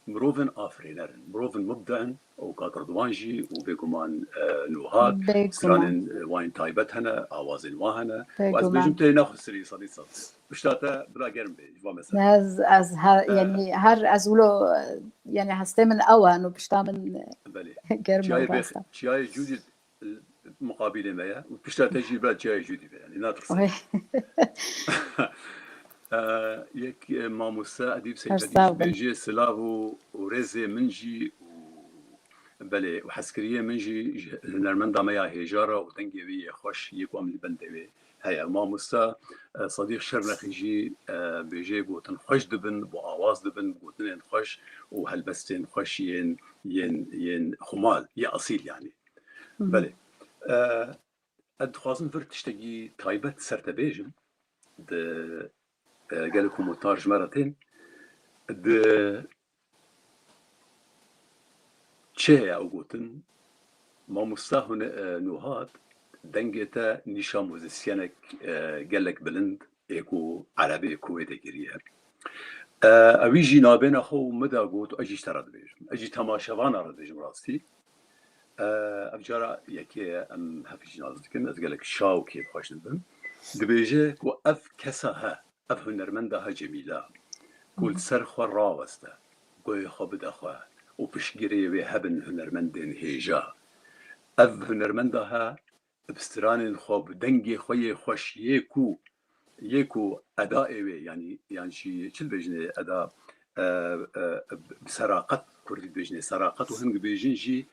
مروفن آفرينرن مروفن مبدعن وقاد رضوانجي وبيقومان نوهاد سرانن واين تايبت هنا آوازن واهنا وأز بيجمتي ناخذ سري صديق بشتاتا بلا جرم بي جوا مثلا از يعني هر از ولو يعني هسته من أوان وبشتامن جرم باستا شيء جودي مقابلة معي وبشتاتا جي بلا شيء جودي يعني ناطر یک ماموسا ادیب سیدی بيجي سلاو ورزي منجي بله وحسكريه منجي هنرمندا مايا هجاره ودنجوي خوش يكو ام البندوي هيا ماموسا صديق شرنخ يجي بيجي بوتن خوش دبن بو اواز دبن بوتن خوش وهالبستين خوش ين خمال يا اصيل يعني بله ادخوازن فرت تشتغي تايبت سرتبيجم قال لكم مونتاج مرتين د تشيا اوغوتن ما مستاهن نوهات دنجتا نيشا موزيسيانك قال لك بلند ايكو عربي كويتي كريها اويجي نابين اخو مدى قوت اجي اشترد بيجم اجي تماشوان ارد بيجم راستي افجارا يكي ام هفيج نازدكن از قال لك شاو كيف خوش نبم دبيجي كو اف كساها اف هنرمنده جميله كل سرخوا راوسته قوي خبد اخوه وبشجري وهبن هنرمندين هيجا اف هنرمنده بستران خوب دنگي خوي خوش يكو اداء يعني شي چل بيجني اداء بسراقه كردي بيجني سراقه وهم بيجنجي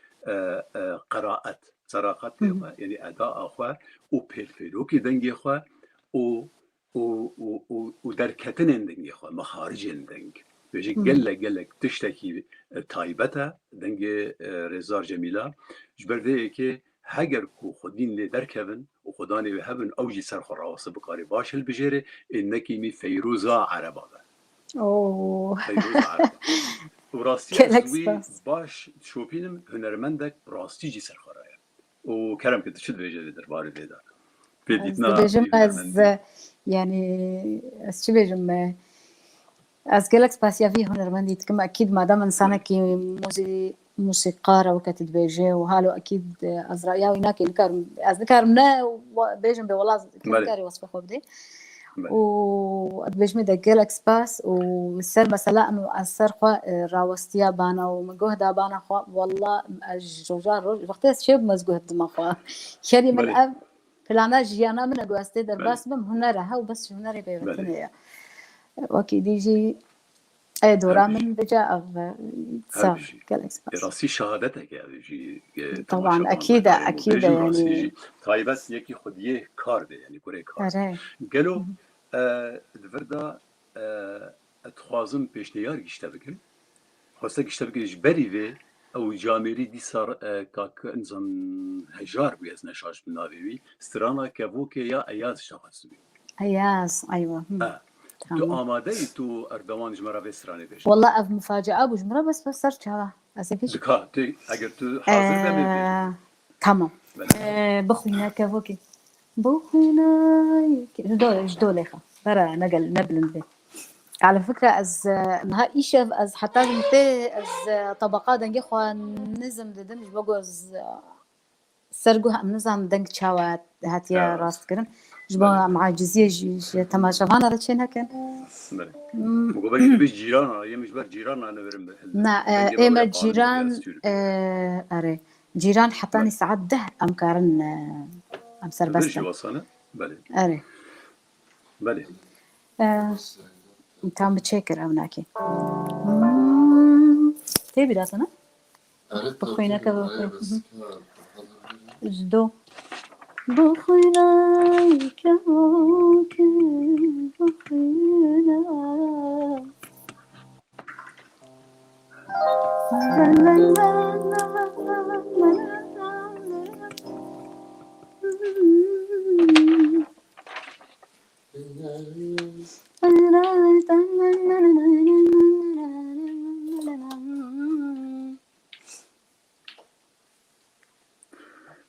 قراءه سراقه يعني اداء اخوه وبيلفلوكي دنگي اخوه ودركتن دنگي خو مخارج دنگ بيجي قال لك تشتكي تايبته دنگ رزار جميله جبرده كي هاجر كو خدين لي دركبن وخداني بهبن اوجي سرخ الراس بقاري باش البجيره انك مي فيروزا عربه فيروزا عربه وراستي باش شوبينم هنرمندك راستي جي سرخرايا وكرم كنت شد بيجي درباري بيدا بيجم از يعني از چی بيجم از گلکس باسيافي هنرمندي تكم اكيد ما دام انسانه كي موسيقار وكتد بيجي وهالو اكيد از راياوي ناكي نكار از نكارمنا بيجم بولاز كاري وصفه خبدي و بيجم ده گلکس باس وسر مثلا انه السرقه راوستيا بانا ومجهد بانا خو والله الجوجار وقت شيب مزجهد دماغ خيري من اب فلانا جيانا من اجواستي درباس بم هنرها وبس هنري بيوتنيا واكيد يجي اي دورا من بجا صار جالكس راسي شهادتك يعني يجي طبعا اكيد يعني طيب بس يكي خديه كارد يعني كوري كارد قالوا الفردا اتخوازم بيشنيار يشتبكن خاصك يشتبكن جبري في او جاميري دي صار كاك انزم هجار بيز نشاش بالنابي استرانا كابوك يا اياز شخص اياز ايوه تو آماده تو اردوان جمرا بسرانه بيش والله اف مفاجاه ابو جمرا بس بسرتها اسكيش دكاتي اگر تو حاضر بمي تمام بخوينا كابوكي بخوينا جدوليخه برا نبلن على فكرة از نها إيش از حتى زمتي از طبقات دنجي خوان نزم ددمش بجوز سرجوها نزم دنج شوات هاتيا راست كرن جبا مع جزية جي تماشى فانا رتشين هكن مقابل بيش جيران يا مش بر جيران أنا برم نا إما جيران أري جيران حطاني ساعات ده أمكارن أم برشي سربستن وصلنا بله أري بله تام بتشكر أو ناكي تبي داتنا بخوينا كذا جدو بخوينا كواكب بخوينا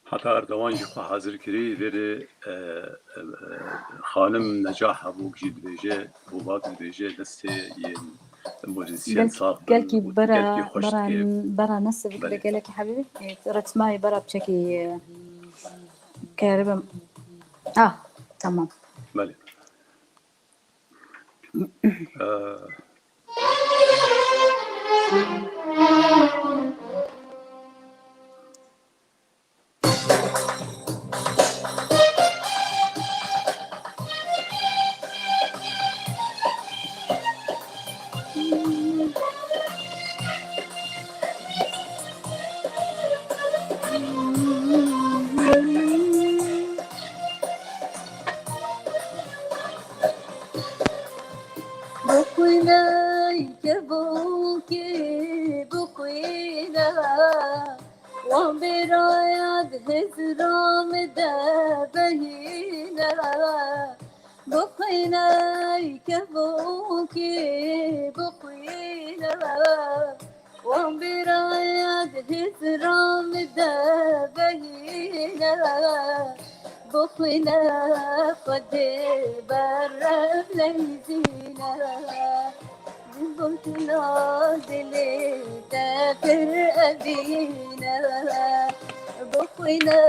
حتى أردوان جفا حاضر كري لري خانم نجاح أبوك جيد بيجي بوباك بيجي دستي ين موزيسيان صاف قالكي قالكي برا خوش برا كيف برا نص بله. قالك يا حبيبي رتماي برا بشكي كهرباء تمام بله بخويناي كبوكي بخوينا وبرايد هزرام دبهينا بخويناي كبوكي بخوينا وبرايد هزرام دبهينا بخوينا قد برا ليزينا بخوينا دلي تافر أبينا بخوينا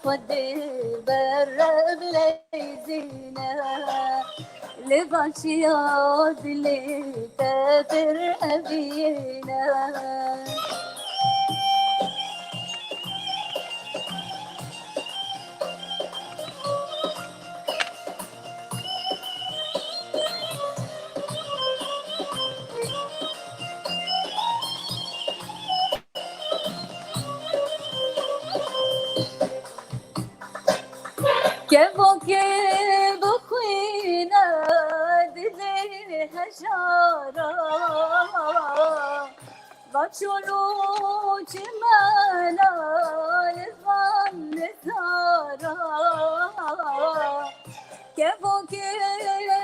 قد برا ليزينا لباشي دلي تافر أبينا كبوكي بخوينا دلي هشارة بچولو چمانا لفان نثارا كبوكي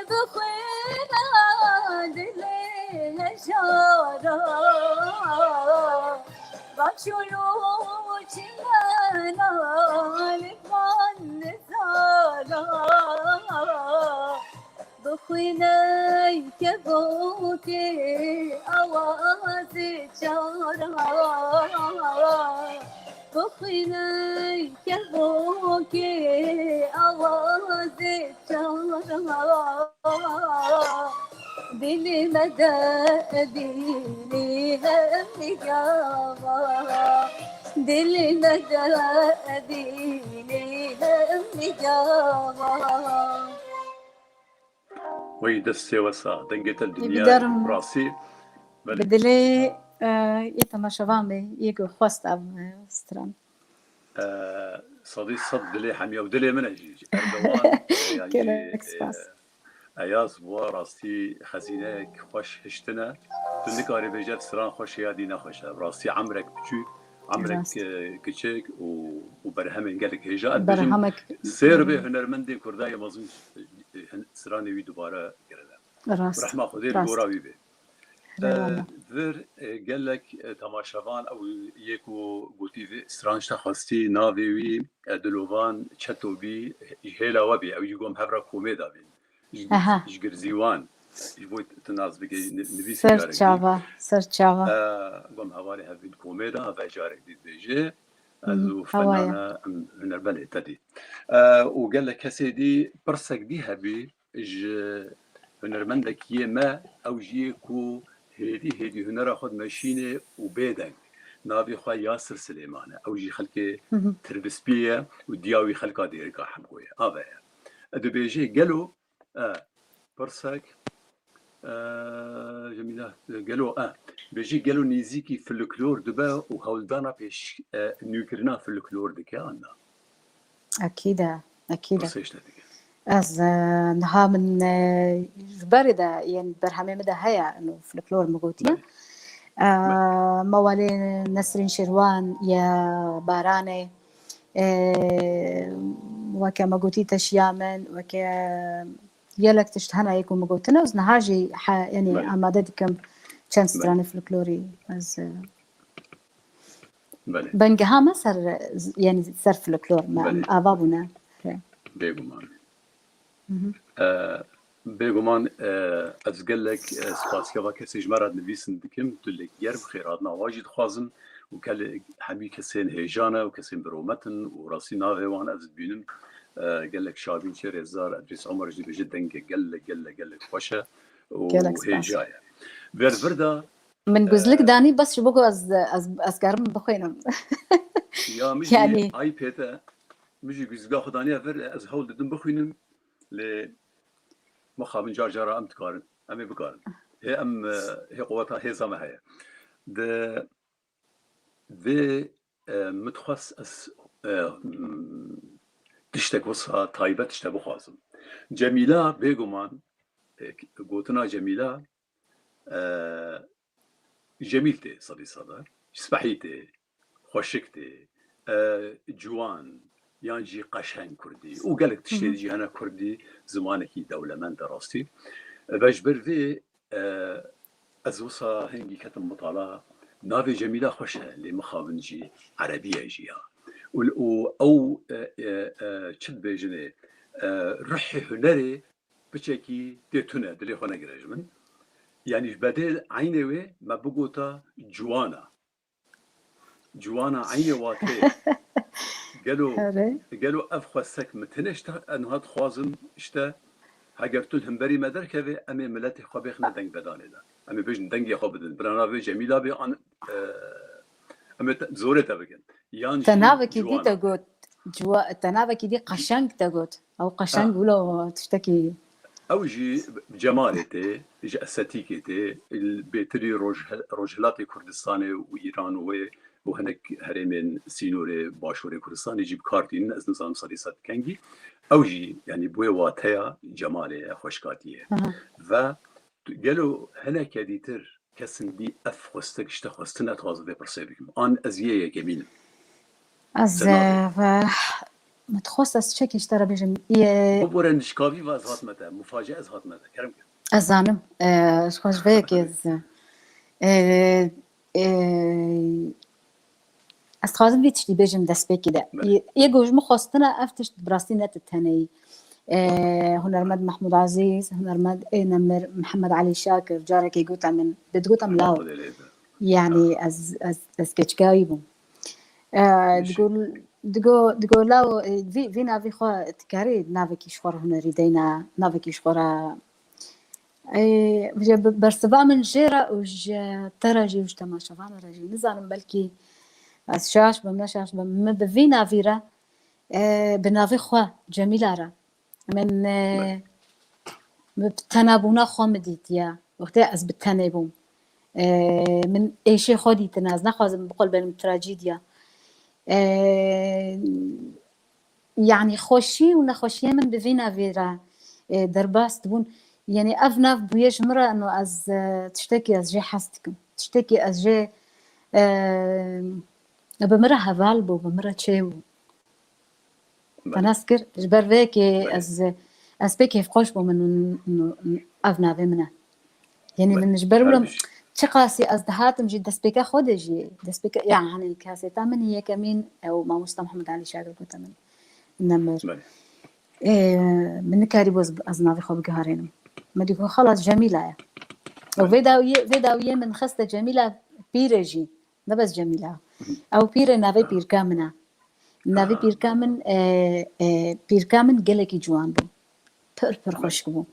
بخوينا دلي هشارة بچولو چمانا لفان نثارا بخويناي كبوكي أوازي جارا بخويناي كبوكي أوازي جارا دلي مدى ديني هم جابا دلي مدى ديني هم جابا وي دستي وسا دنجت الدنيا بدرم راسي بله بدلي يتماشوان بي يجو خواست أم ستران صديق صد دلي حمية ودلي من أجيج أردوان يعني كيرك سباس أياز بوا راستي خزينك خوش هشتنا تنكاري بيجات سران خوش يادي نخوشة راستي عمرك بچوك عمرك كچك وبرهمن قالك هجاء بجم برهمك سير به هنرمندي كرداي مظن سراني وي دوباره قرده راست رحمة خدي راست الجوراوي به والله ذر قال لك تماشاوان او يكو قوتي سترانش تخصتي نافيوي دلوفان تشاتوبي هيلا وبي او يقوم هبرا كوميدا بين أها جرزيوان يبوي تناز بقي نبي سر سيجارك تشافا سر تشافا قوم هواري هبين كوميدا هبا جارك دي بيجي ازو هوايا فنانة من البلد تدي وقال لك هسيدي برسك دي هبي هنرمندك يما او جيكو هيدي هنر خود ماشينه وبيدنگ نابي خوا ياسر سليمانه او جي خلكي تربسبيه ودياوي خلكا ديركا حبويه ابا ادو بيجي قالوا برسك جميلة قالوا بيجي قالوا نيزيكي في الكلور دبا وهولدانا بيش نيوكرنا في الكلور دكانا أكيد برسيش تدك از نها من باردة يعني برهمي مدى هيا انه فلكلور مقوتيا موالي نسرين شروان يا باراني وكا مقوتي تشيامن وكا يلك تشتهنا يكون مقوتنا وز نهاجي يعني عمادة ديكم چند ستراني فلكلوري از بنقها ما سر يعني سر فلكلور ما آبابنا بيقومان بيقومان از قلك سپاسكوا كسي جمرات نبيسن دكم تلك يرب خيراتنا واجد خوازم وكال حبي كسين هيجانا وكسين برومتن وراسي ناوي وان از بينن قالك شابين شير الزار ادريس عمر جدي جدا قالك خوشه وهيجايا بردا من جوزلك داني بس شبوكو از قرم بخوينم يا مجي يعني اي بيتا مجي جوزلك خدانيا فر از هول ددن بخوينم ل مخابن جارجارة أم تقارن أمي بقارن هي هي قوتها هي زما هي ده متخص أس تشتك وصها طيبة تشتبه خازم جميلة بيقومان قوتنا جميلة جميلتي صدي سبحيتي خوشكتي جوان يانجي قشنگ كردي وقالك تشتري أنا كردي زمانك دولة من دراستي باش برفي أزوصا هنجي كتم مطالعة نافي جميلة خوشة اللي مخابنجي عربية جيها أو شد بيجني رحي هنري بشكي تيتونا دلي خونا جرجمن يعني بدل عينوي ما بقوتا جوانا عيني واتي قالوا أفخسك متنشت أنها تخوازم إشتا هاجرتو الهمبري مدر كذا أمي ملتي خبيخنا دنگ بدانه ده أمي بيجن دنگي خابدن برنامج جميلة بي أن أمي زورة تبكن يان تنابكي دي تقول تنابكي دي قشنگ تقول أو قشنگ ولا تشتكي أو جي جمالتي جي أستيكتي البيتري روجلاتي كردستاني وإيران وهناك هرمين سينوري باشوري كردستان يجيب كارتين از نظام صديصات كنجي او جي يعني بوي واتيا جمالي خوشكاتيه و قالوا هناك ديتر كسن دي افخستك اشتخستنا تغازو دي برسيبكم ان ازيه جميل از متخصص شكل اشترى بجم بورا نشكافي وازهات متى مفاجأة ازهات متى كرم ازانم خوش بيك از استخدام بيتش دي بيجم دسبيكي ده يجوج مخصتنا افتش براستي نت التاني هنرمد محمود عزيز هنرمد نمر محمد علي شاكر جارك يقوت من بتقوت لاو يعني از كتشكايبو تقول لاو في نافي خو تكاري نافيكي شخور هنري دينا نافيكي شخورا برسبا من جيرا وج تراجي وج تماشفان راجي نزانم بلكي از شاش بمنشاش بم بفينا فيرا بنافي خوا جميلة را من بتنابونا خوا مديتيا وقتها از بتنابون من اي شيء خودي تناز نخوازم بقول بين تراجيديا يعني خوشي ونخوشي من بفينا فيرا درباس تبون يعني افناف بيش مرة انه از تشتكي از جي حستكم تشتكي از جي بمرة هفالبو بمرة تشيو فنذكر جبر فيكي از بيكي فقوش بو من افنا بمنا يعني من جبر ولم تقاسي از دهاتم جي دسبيكا خودجي دسبيكا يعني كاسيتا من هي كمين او ما مست محمد علي شاكر كنت من نمر من كاريبوز ازنافي خو بقهارينم ما ديكو خلاص جميلة وفيداوية من خسته جميلة بيرجي لا بس جميلة أو بير نافي بير كامنا نافي بير كامن قلقي جوان بو بر خوش بو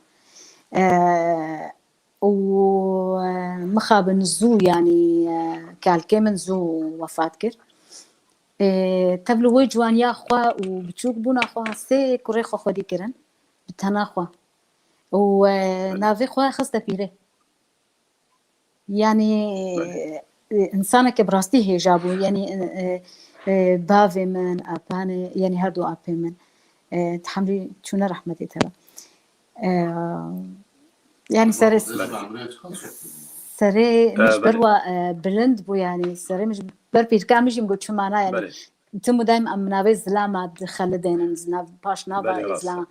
ومخابن الزو يعني کالکێ من زوو وەفات کرد تەبلەوەی جوانیا خوا و بچووک بوونا خوا سێ کوڕێ خۆ خۆدی کردن تەنها خوا و ناوێ خوا خستە پیرێ یعنی ئینسانێکە بڕاستی هێژا بوو یعنی باوێ من ئاپانێ یعنی هەردوو ئاپێ من تحملی چوونە ڕەحمەتی تەوە یعنی سەرێ مش بەروە بلند بوو یعنی سەرێ مش بەر پیرکامژیم گوت چمانە یعنی تم و دایم ئەم ناوێ زلامە خەلە دێنن پاش ناوە ئیزلام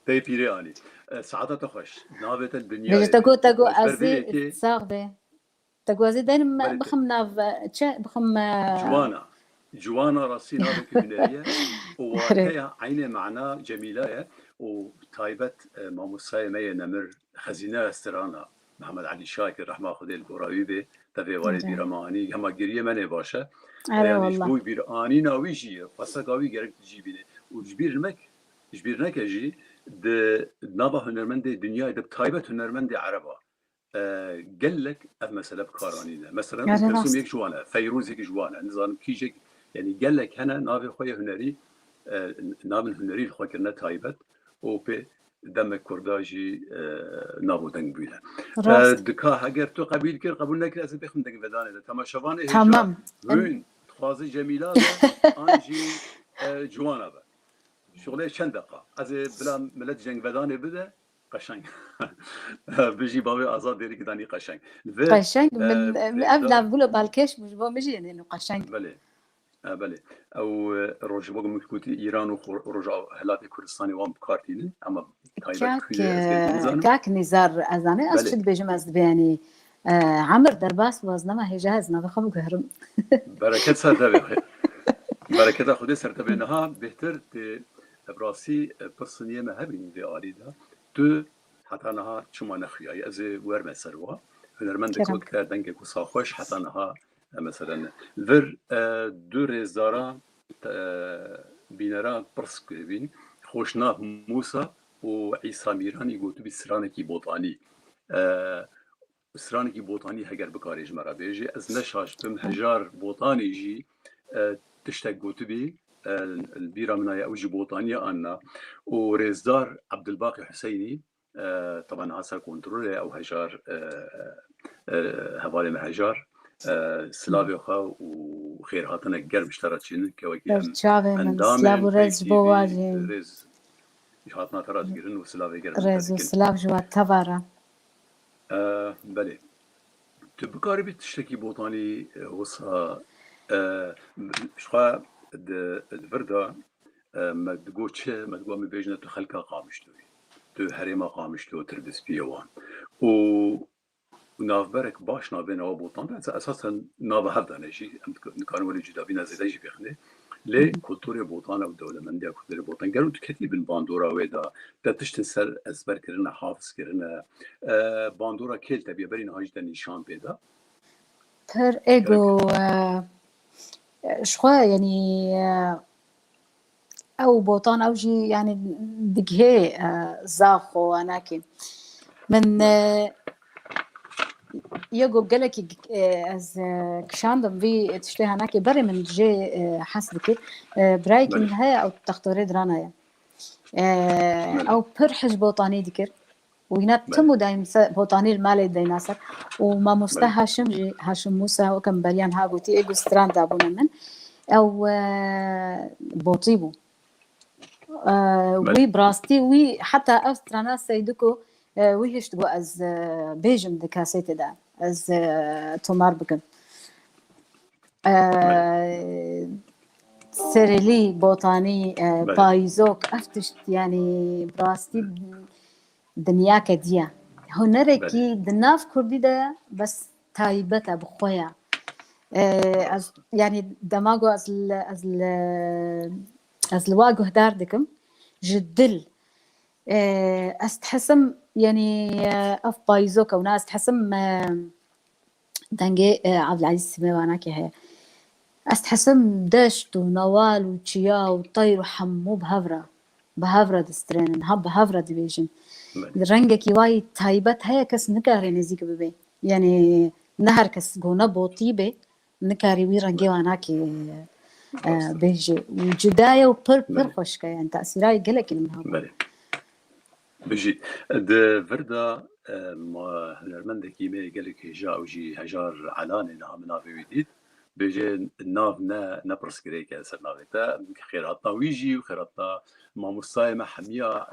تەی پیرێ سعادەتە خۆش ناوێتە دنیا تەگۆ تەگۆ ئەزێ ساغ بێ تەگوازی دەرم بخم ناو چه بخم جوانا راسي ناوك بنارية وهي عيني معنا جميلة وتايبت ماموساي مية نمر خزينة استرانا محمد علي شاكر رحمة خدي القراوي به تفي والدي رماني هما قريه مني باشا يعني شبوي بيراني ناوي جي فسقاوي جرك تجيبيني وجبير المك جبير نكجي د نابا هنرمند دنيا د تايبت هنرمند عربا قال لك مثلا بكارانينا مثلا كلثوم يك جوانا فيروز يك جوانا نظام كيجك يعني قال لك هنا نافي خويا هنري نابن هنري الخوا كرنا تايبت وبي دم كرداجي نابو دنگ بيلا فدكا هاجر تو قبيل كر قبول لك لازم بخم دنگ بدانه تماشاوانه تمام وين خوازي جميله انجي جوانا با شغله چند دقیقه از بلا ملت جنگ بدانه بده قشنگ بيجي بابي آزاد ديري كداني قشنگ من قبل بقوله بالكش مش بو مجي يعني قشنگ بله او روج بوغ مكوتي ايران ورجع هلاتي كردستاني وام بكارتين اما كاك نزار ازاني اشد بيجم از بياني عمر درباس وزنما هجاز نبخم قهرم بركات سرتبه بركات خودي سرتبه نها بهتر براسي برسنيه مهبين في آليدا تو حتى نها شما نخياي از ورم سروا هنرمند كود كردن كو ساخوش حتى نها مثلا ver دو رزدارا بینرا پرس کردین خوشناف موسا و عیسی میرانی گوتو بی سرانکی بوتانی سرانکی بوتانی هگر بکاریج مرا بیجی از نشاشتم هجار بوتانی جی تشتک گوتو بی البيرة منها اوجي بوطانية أنا ورزدار عبد الباقي حسيني طبعا هسا كنترول او هجار هوالي مهجار سلاوي خا وخير هاتنا قرب اشتراتشين كوكي سلاو رز بواجي رز هاتنا تراز جرن وسلاوي قرب رز وسلاو جوات تبارا بله تبكاري بتشتكي بوطاني وصا شخا الفردا ما تقولش ما تقول من بيجنا تخلقها قامشتو تو هريما قامشتو تردس بيوان وناف برك باش نابين او بوطان اساسا ناف هذا نجي كانوا ولي جدابين زي يجي بيخني لي كولتوري بوطان او دوله من دي كولتوري بوطان قالوا كتيب الباندورا ودا تشتسر اسبر كرنا حافظ كرنا باندورا كيل تبي برين هاجدا نشان بيدا بر ايجو شخوا يعني او بوطان او جي يعني دقهي زاخو اناكي من يجو قالك از كشاندم في تشتي هناك بري من جي حسبك برايك النهاية او تختاري درانا او برحج بوطاني ذكر وهنا تمو دايم بوطاني المالي ديناسر وما مستا هاشم جي هاشم موسى وكم بريان هاغوتي ايجو ستران دابونا من او بوطيبو وي براستي وي حتى استرانا سيدكو ويهش تقو از بيجم دكاسيت دا از تومار بكن سريلي بوطاني بايزوك افتشت يعني براستي دنيا كديا هنركي دناف كردي دا بس تايبتا بخويا از يعني دماغو از الواقع دار دكم جدل استحسم يعني اف بايزوكا وناس تحسم دنجي عبد العزيز سميواناكي هي استحسم دشت ونوال وتشيا وطير وحمو بهافرا دسترين هب بهافرا ديفيجن رنجكي واي تايبت هي كس نكاري نزيك ببي يعني نهر کس گونه بوتی به نکاری وی رنگی وانا کی بیجی وجدای و پر خوش که یعنی تأثیرای گله کلمه بله بجي د فردا ما هنرمند كيمي قال لك هجا وجي هجار علاني نها منافي ويديد بيجي ناف نا برسكري كاسر نافيتا خيراتنا ويجي وخيراتنا ما مصايمة حمية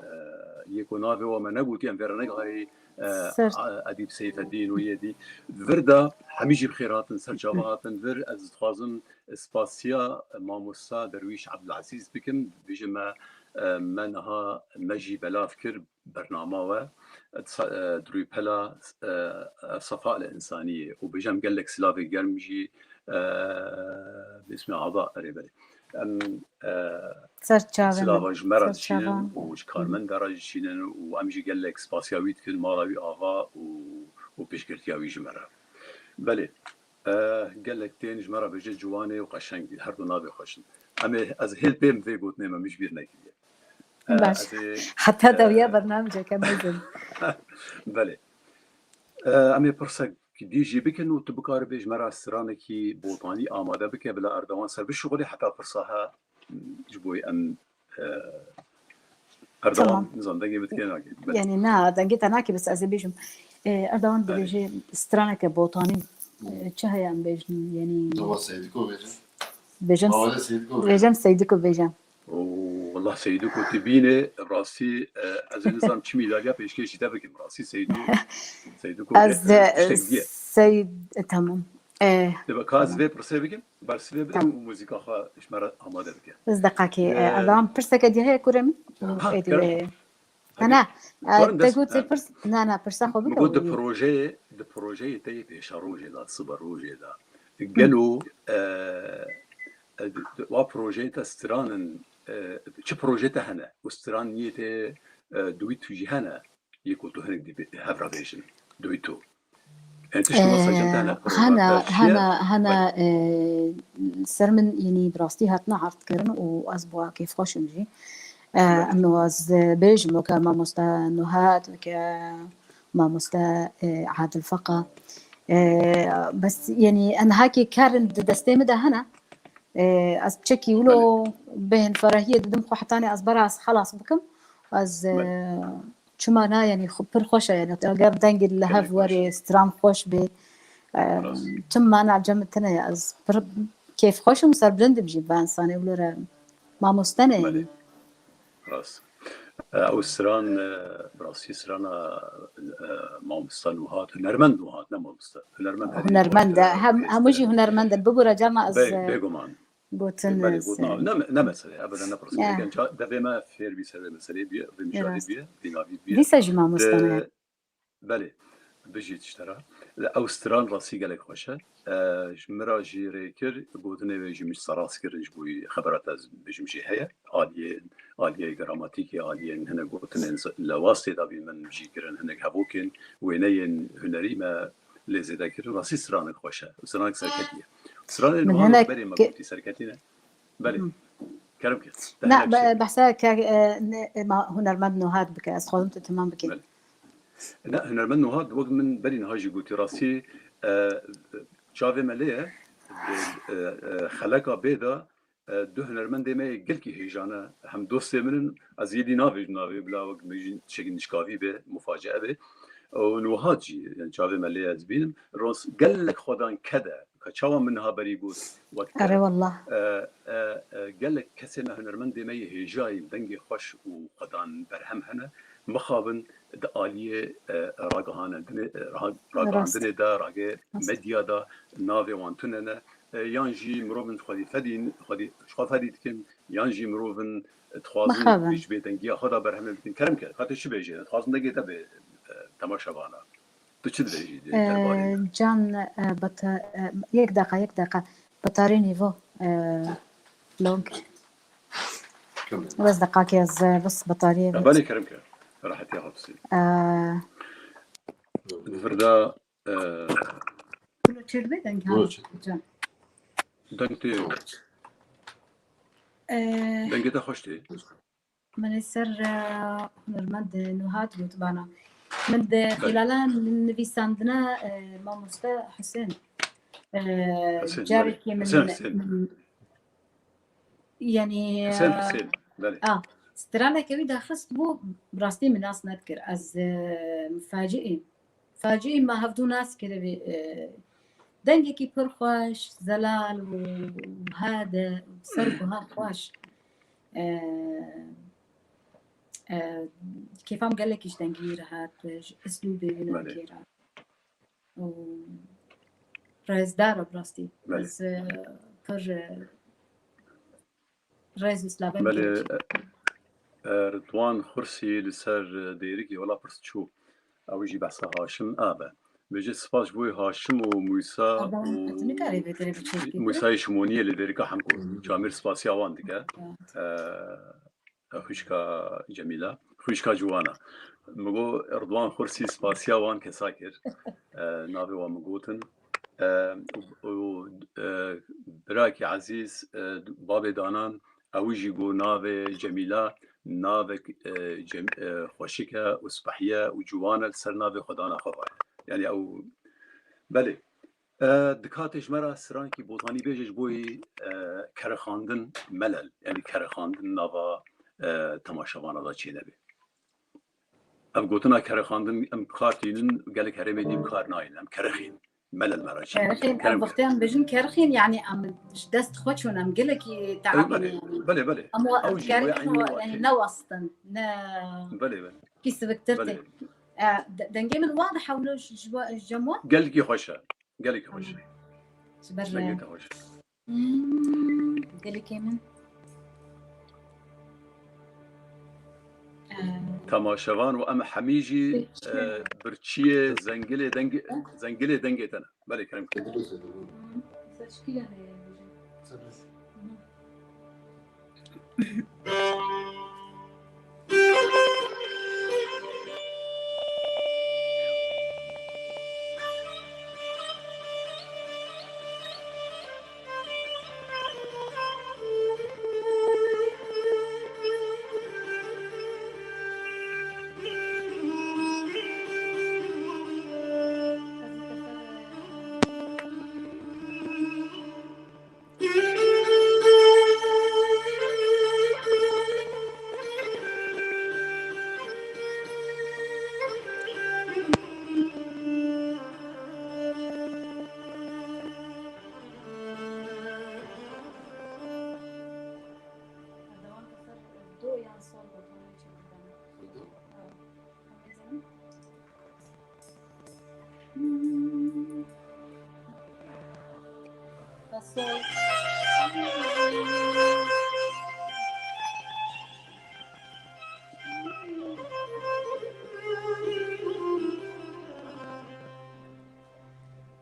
يكون نافي وما نقول كان فيرنا غاي اديب سيف الدين ويدي فردا حميجي بخيرات نسر جامعات نفر از خازن اسباسيا ما مصا درويش عبد العزيز بكم بيجي ما منها مجي بلا فكر برنامه و دروي بلا صفاء الإنسانية وبجم قال لك سلافي قرمجي باسم أعضاء قريبا سلافا جمرة شينن وش كارمن درج شينن وأمجي قال لك سباسياويت كل مالاوي آغا وبيشكرتياوي جمرة بله قال لك تين جمرة بجي جواني وقشنج هر دو نابي خوشن أما از هيل بيم في قوت نيمة مش بير نكيد حتى دويا برنامج كمزن بله أما برسك ديجي بكن وتبكار بيج مرة سرانكي بوطاني آماده بك بلا أردوان سر بالشغل حتى برصاها جبوي أم أردوان نظام دقي بتكين يعني نا دقيت أناكي بس أزي بيجم أردوان بيجي سترانك بوطاني شهيا أم بيجن يعني هو سيدكو بيجم سيدكو بيجم والله سيدكو تبيني راسي از نظام چی میداریا پیشکشی تا بگم راسي سيدكو از سيد تمام تبقى كاز في برسي بگم برسي بگم موسيقى خا اشمر آماده بگم بس دقاقي الان برسك دي هي كورمي انا تقول برس انا برسا خو بقول ده بروجي تي بيشاروجي لا صبر روجي دا قالوا وا بروجي تستران چه پروژه ته هنه استران نیت دویتو جهنه یکوتو هنگ دی هفرا بیشن دویتو انتش مثلا هنا سرمن يعني براستي هاتنا عرض كرن وازبوا كيف خوش نجي انه از بيج مو كما مستا نهات ما مستا عادل فقه بس يعني انا هاكي كارن دستمده هنا از چکی ولو بين فرهية دم خو حتاني از براس خلاص بكم از چما نا يعني پر خوشه يعني تلقى بدنج لهف وري سترام خوش بي چما انا عجمتنا از كيف خوش مسر بلند بجي بانساني ولو ما مستنى يعني خلاص او سران براسي سران ما مستن وهات هنرمند وهات نما مستن هنرمند هموجي هنرمند الببورة جانا از بيغمان قوتن نمسألة أبدا نبرس كان ده ما فير بيسوي مسألة بيه بمشاري بيه دينافي بيه ليس جماعة مستنى بله بيجي تشترى أوستران راسي قالك خوشة مرا جيري كر قوتني بيجي مش صراس كرنج بوي خبرات از بيجي مشي هيا عالية جراماتيكي عالية هنا قوتني لواسطة دابي من بيجي كرن هنا هبوكن وينين هنري ما لزيدا كرن راسي سرانك خوشة وسرانك سركتية سرانك من هنا بري ما قلتي سركتينا بله كرم كده لا بحسك ما هنرمند نهاد بك أسخدمت تمام بك لا هنرمند نهاد وقت من بري نهاجي قلتي راسي شافي مليه خلقا بيدا دو هنرمند ما قلكي هيجانا هم دوستي من أزيدي نافي بلا وقت ميجي شكل نشكافي به مفاجأة به ونوهاجي يعني شافي مليه أزبينم روس قلك خدان كذا كشوا منها بريبود وقت أري والله قال لك كسمة هنرمند ما هيجاي دنجي خوش وقدان برهم هنا مخابن دالية راجهانا راجهان دا راجه مديا دا نافي وانتوننا يانجي مروفن خدي فدين خدي شخاف هدي تكن يانجي مروفن تخازن بيش بيدنجي خدا برهم بتن كرم كده خاطر شو بيجي تخازن دقي تبي تماشى بانا جان یک دقیقه بطاری نیو لونگ بس دقیقه از بس بطاری بالي كرم كده راح تاخذ سي الفردا كله تشربي دنج جان دنجتا خوشتي من السر نرمد نهات وتبانا من خلالها من نویسندنا مامۆستا حسێن حسين جارێکی بله. من حسين یعنی حسين بله سترانێکەوەی داخست بوو ڕاستی من ناس نەکرد ئەس فاجئی ما هەفتوو ناس کردوێ دەنگێکی پڕ خۆش زەلال و هادە سەر بها خۆش کێفام گەلێکیش دەنگیر هات ئەسلوبێ وێنەکێرا ڕێزدارە بڕاستی پڕ ڕێز و سلاڤەن بله رضوان خورسی لسر دیرگی ولا پرس چو اوجی بحث هاشم آبه بجي سپاس بوي هاشم وموسى موسى شمونية اللي ديركا حمكو جامير سپاسي اوان ديكا خوشكا جميلة خوشكا جوانا مگو رضوان خورسي سپاسي اوان كساكر نابي ومگوتن براكي عزيز بابي دانان اوجي قو نابي جميلة نابي خوشكا وسبحية وجوانا لسر نابي خدانا خواهي يعني او بله دکاتش مرا سران کی بوتانی بیجش بوی کرخاندن ملل یعنی کرخاندن نوا تماشاوانا دا چی نبی ام گوتنا کرخاندن ام کارتینن گله کرمی دیم کار ناین ام کرخین ملل مرا چی كرخين ام وقتان بجن كرخين يعني ام دست خوتشون ام قلك تعبني يعني بله بله ام كرخين يعني نوصتن بله كيس بكترتي دنجي من واضح حول الجموع قلقي خوشه قلقي خوشه برا قلقي خوشه قلقي من تماشاوان و ام حمیجی برچیه زنگله دنگه تنه بله کرم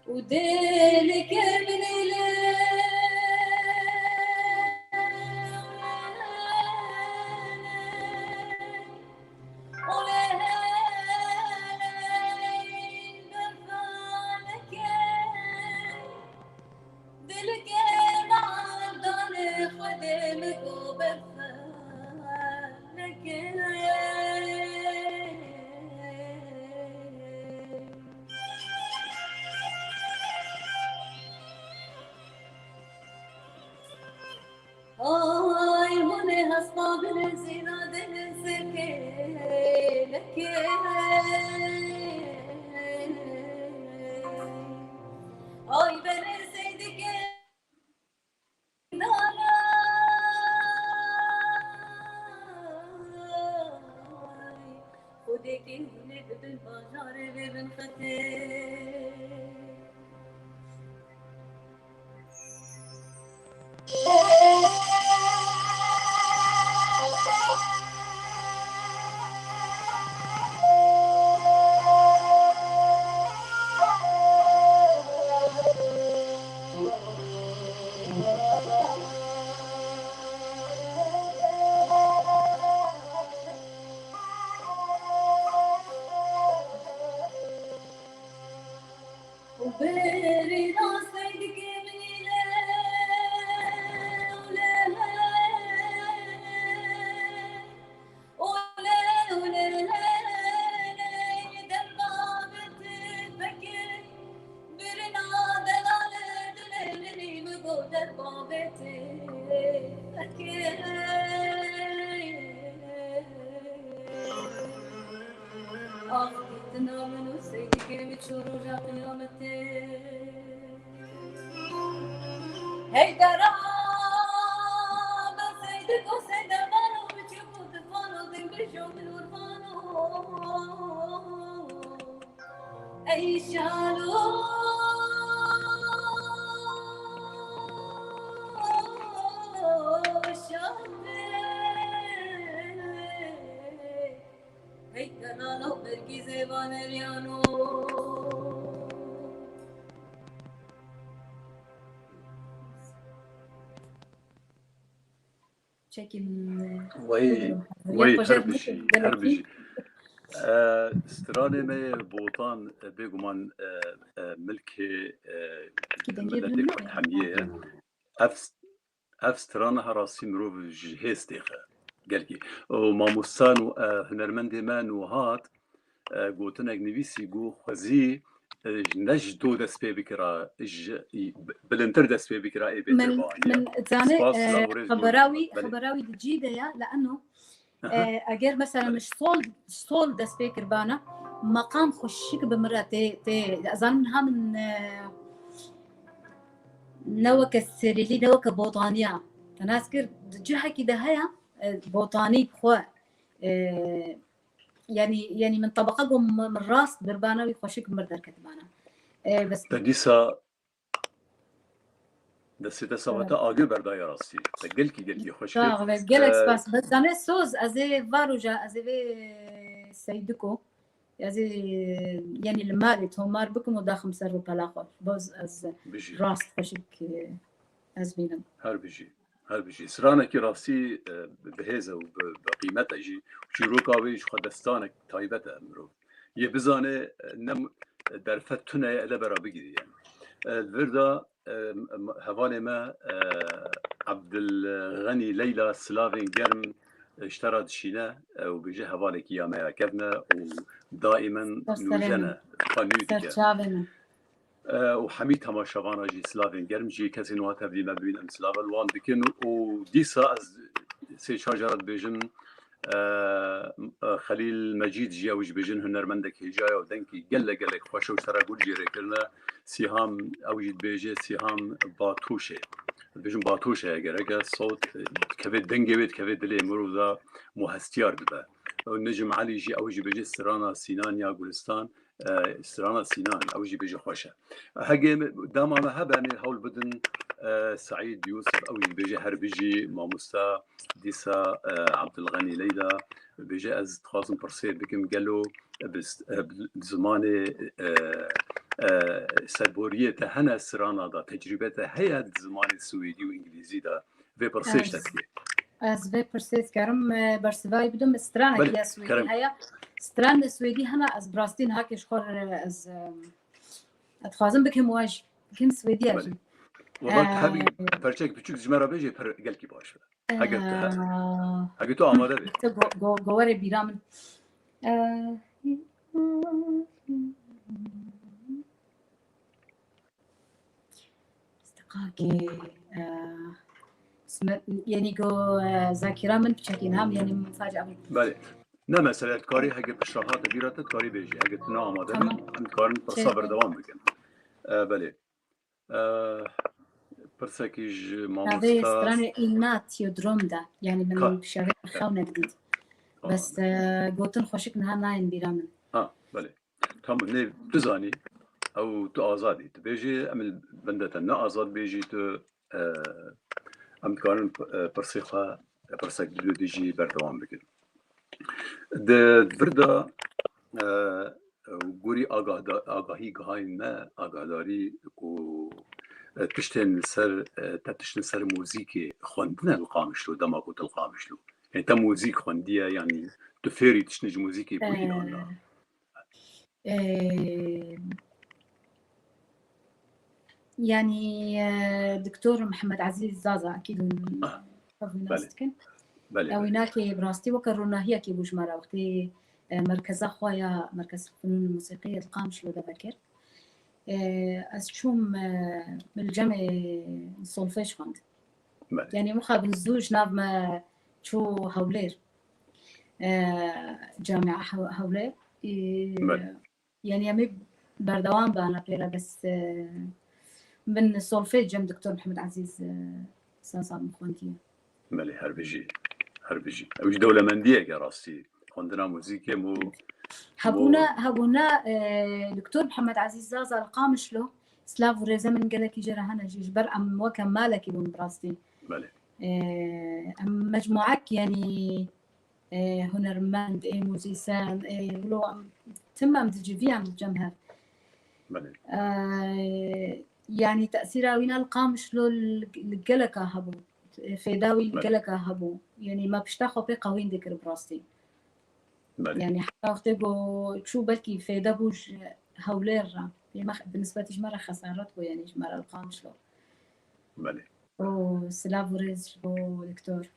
وديلك من آی هونه هستا بنزینا دل سکه لکه آی بنزیدی که دانا خودی که هونه بدل بازار ببن خطه وبري ناصيدك من در بابته آخیتنا منو سیدی کرمی چورو جا قیامته هیدرا من سیدکو سیدرمانو بچکو تفانو دیم بجو من ورفانو ای شالو هیدرانو برگی زبان ریانو وی هر بجی استرانه می بوتان بگمان ملک ملت حمیه افسترانه هراسی مرو جهاز دیخه گلگی و ماموستان و هنرمند من و هات گوتن اگنویسی گو خوزی نج دو دست پی بکرا بلنتر دست پی بکرا ای بیتر من زانه خبراوي جديده لانه اگر مثلا مش صول دست پی کربانه مقام خوشك بمراتي زان منها من نوك السريلي نوك بوطانيا تناسكر جهه كده هيا بوطاني خو يعني من طبقتهم من راس بربانوي خوشك مردر كتبانه بس تديسا دسته سواتا آگه بردای راستی گلکی خوش گلک سپاس بس زنه سوز از واروجا از سیدکو از يعني المالي تومار بكم وداخم سر بلاخو باز از راست خوشك از بینم هر بيجي سرانه كي راسي بهذا وبقيمتها يجي شيروكاوي خدستانك تايبتها امرو يبزانه نم درفتنا الى برابيجي يعني الفردا هواني ما عبد الغني ليلى سلافين جرم اشترى دشينا وبيجي هواني كياما كفنا ودائما نوجنا قانوني وحميد تماشاوان جي سلافين جرم جي كازينوات هذه ما بين سلاف الوان دكن وديسا از سي شجرات بيجن خليل مجيد جي اوج بيجن هنرمندك هجايا ودنكي قلق خوش وشترى قول جي ريكلنا سيهام اوجد بيجي سيهام باطوشه بيجن باطوشه اگر صوت كفي دنگي بيت كفي دلي مرودا مهستيار بدا والنجم علي جي اوج بيجي سرانا سينان يا غولستان سرانا سينان اوجي بيجي خوشه هاجي داما ما هباني هول بدن سعيد يوسف اوجي بيجي هربيجي ماموستا ديسا عبد الغني ليلى بيجي از تخاصم برسي بكم قالوا بزمانه سربوريه هنا سرانا دا تجربته هي زمان السويدي وانجليزي دا في برسيش تسكي از في برسيس كرم برسواي بدون استرانا يا سويدي هيا ستران سويدي هنا از براستين هاكش خور از اتخازم بكم واج بكم سويدي اجي والله هبي برچك küçük جمره بيجي gelki باش هاگه تو آماده بی گواره بیرامن استقاكي يعني جو ذاكرة من بشكل عام يعني مفاجأة بله نه مسئله کاری هاگه پیشنهاد بیرات کاری بیجی هاگه تو آماده بی هم کارن صبر دوام بکن بله پرسکیج ماموستا هذه استرانة إينات يدرم ده يعني من شغل خونه جديد بس قلتن خوشك نها ناين بيرامن بله تمام نه بزانی او تو آزادی تو بیجی عمل بندتا نه آزاد بیجی تو هم کارن پرسیخا پرسک دلو دیجی بردوام بکن ده وردا گوری آگاهی گاهی نه آگاهداری و تشتن سر موزیک خواندن القامشلو دماغوت القامشلو يعني تا موزيك خواندية يعني تفيري تشنج موزيكي بوين أنا يعني دكتور محمد عزيز زازا أكيد بله ويناك براستي وكرونا هي كي بوجمرة وقتي مركز أخويا مركز الفنون الموسيقية القامشلو ده بكر از چوم من الجامعة سولفيج خوند بله يعني مخابن الزوج ناف ما شو هولير جامعة هولير بله يعني يمي بردوام بانا بيرا بس من السولفيج جم دكتور محمد عزيز ساسا مخوانتية بله هر بيجي اوش دولة مندية كراسي خوندنا موزيكي مو هبونا دكتور محمد عزيز زازا القامش له سلاف وريزا من قالك يجرى هنا جيش بر ام وكم مالك يبون براستي بله ام مجموعك يعني هنرمند موزيسان ولو تمام تجيبيها من الجمهر بله يعني تأثيرها وين القامش له الجلكة هبو فيداوي الجلكة هبو يعني ما بشتاخو بقى وين ذكر براستي بله يعني حتى اختبو شو بلكي فيدا بوش هولير بالنسبة لجمرة خسارته يعني جمرة القامش له بله وسلافوريز دكتور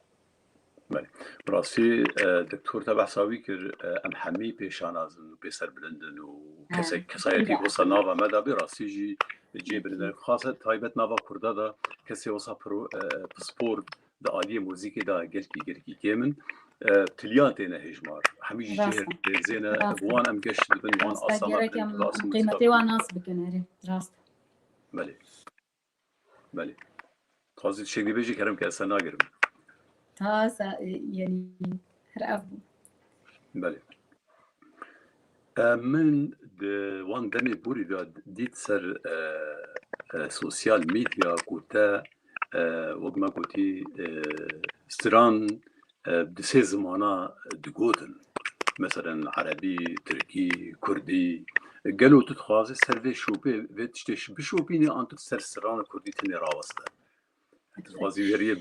بله براسي دكتور تبع ساوي كر ام حمي بيشانازن وبيسر بلندن وكسايتي وصل نافا مدى براسي جي بلندن خاصة تايبت نافا كردا دا كسي وصا بسبور دا آلية موزيكي دا جلكي كيمن تليان تينا هجمار حميجي جهر زينة بوان ام قش دبن وان اصلا قيمتي وناس بكناري راست بله قاضي الشيء بيجي كلام كأسا ناقر تاسا يعني هرأبو بله من وان دمي بوري ديت سر سوسيال ميديا كوتا وقما كوتي ستران بسي زمانا دقوتن مثلا عربي تركي كردي قالوا تتخاذ سر شوبي وتشتش بشوبيني انت سر ستران كردي تني راوسته تتخاذ ويريه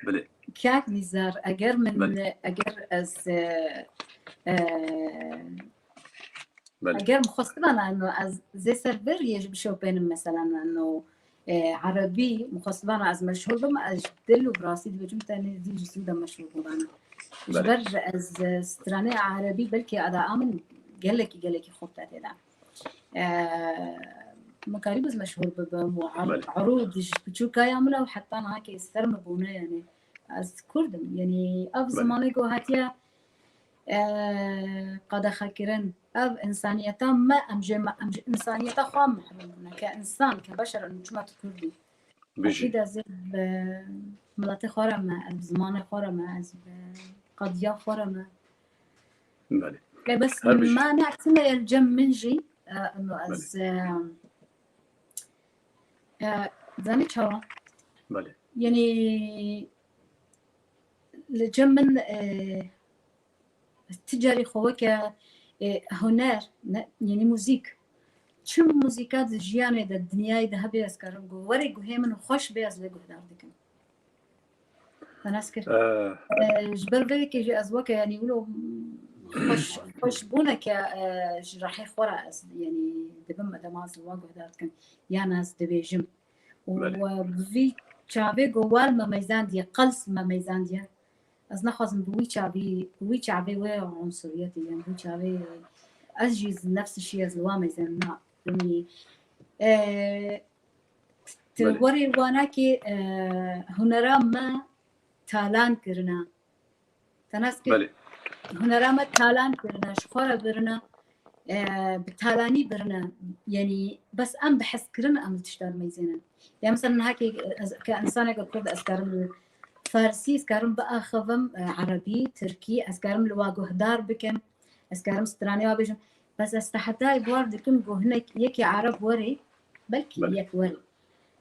بله كاك نزار اگر من بله. اگر از بله اگر مخصبنا انه از زي سرفر يجب شوبين مثلا انه عربي مخصبنا از مشهور بما اجدلو براسي بجم تاني دي جسودا مشهور بنا بله. جبر از ستراني عربي بلكي ادا امن قالك خبطات هذا مكاريبز مشهور بله. عروض بتشو كاياملا وحتى انا هيك استرم بونا يعني از كردم يعني اف زماني جو هاتيا قد خاكرن أب إنسانيته ما أمجم إنسانيته خام محرومنا كإنسان كبشر إنه شو ما تكردي أكيد أزيد ملاتي خورما زمان خورما أز قضية خورما بله لا بس ما نعتمد الجم منجي إنه أز زاني شو بله يعني الجم من تجاري خوك هنر يعني موزيك شو موزيكات جيانة دا الدنيا دا هبي أسكارم جو وري جو هي منو خوش بياز لجو هدار دكم أنا أسكر جبر بيك يجي أزواك يعني يقولوا خوش بونك جراحي خورا يعني دبم دماز الواجو هدار دكم يا ناس دبي جم وفي شعبي جوال ما ميزان دي قلص ما ميزان دي از نخوازم بوی چاوی و عنصریتی یعنی بوی چاوی از جیز نفس الشيء از الوامي زين يعني توري وانا كي هنرا ما تالان كرنا تناس كي هنرا ما تالان كرنا شخورة برنا بتالاني برنا يعني بس ام بحس كرنا ام تشتغل ميزينا يعني مثلا هاكي كإنسان كرد أذكر فارسي أذكرم بقى خفم عربي تركي أذكرم لواجو هدار بكم أذكرم ستراني وابجم بس استحتاج بورد كم جو هناك يكي عرب وري بلكي يك وري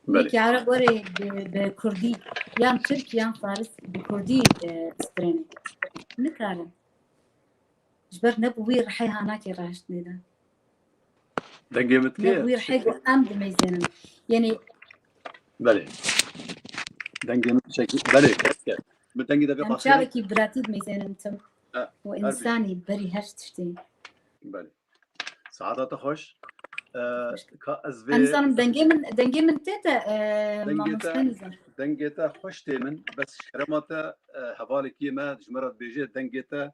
يكي عرب وري بكردي يام تركي يام فارس بكردي ستراني نكارم جبر نبوي رحي هناك راشتني ده دقيمت كيف نبوي رحي جو أم بميزانا يعني بله دنگی شکل بله که بدنگی دبی قاصر شابكي براتيد ميزان انتم وانساني بري هشتشتي بله سعادت خوش كأز انسان دنگي من تيتا ما مستنزه دنگيتا خوش تيمن بس شرماتا حوالكي ما جمرت بيجي دنگيتا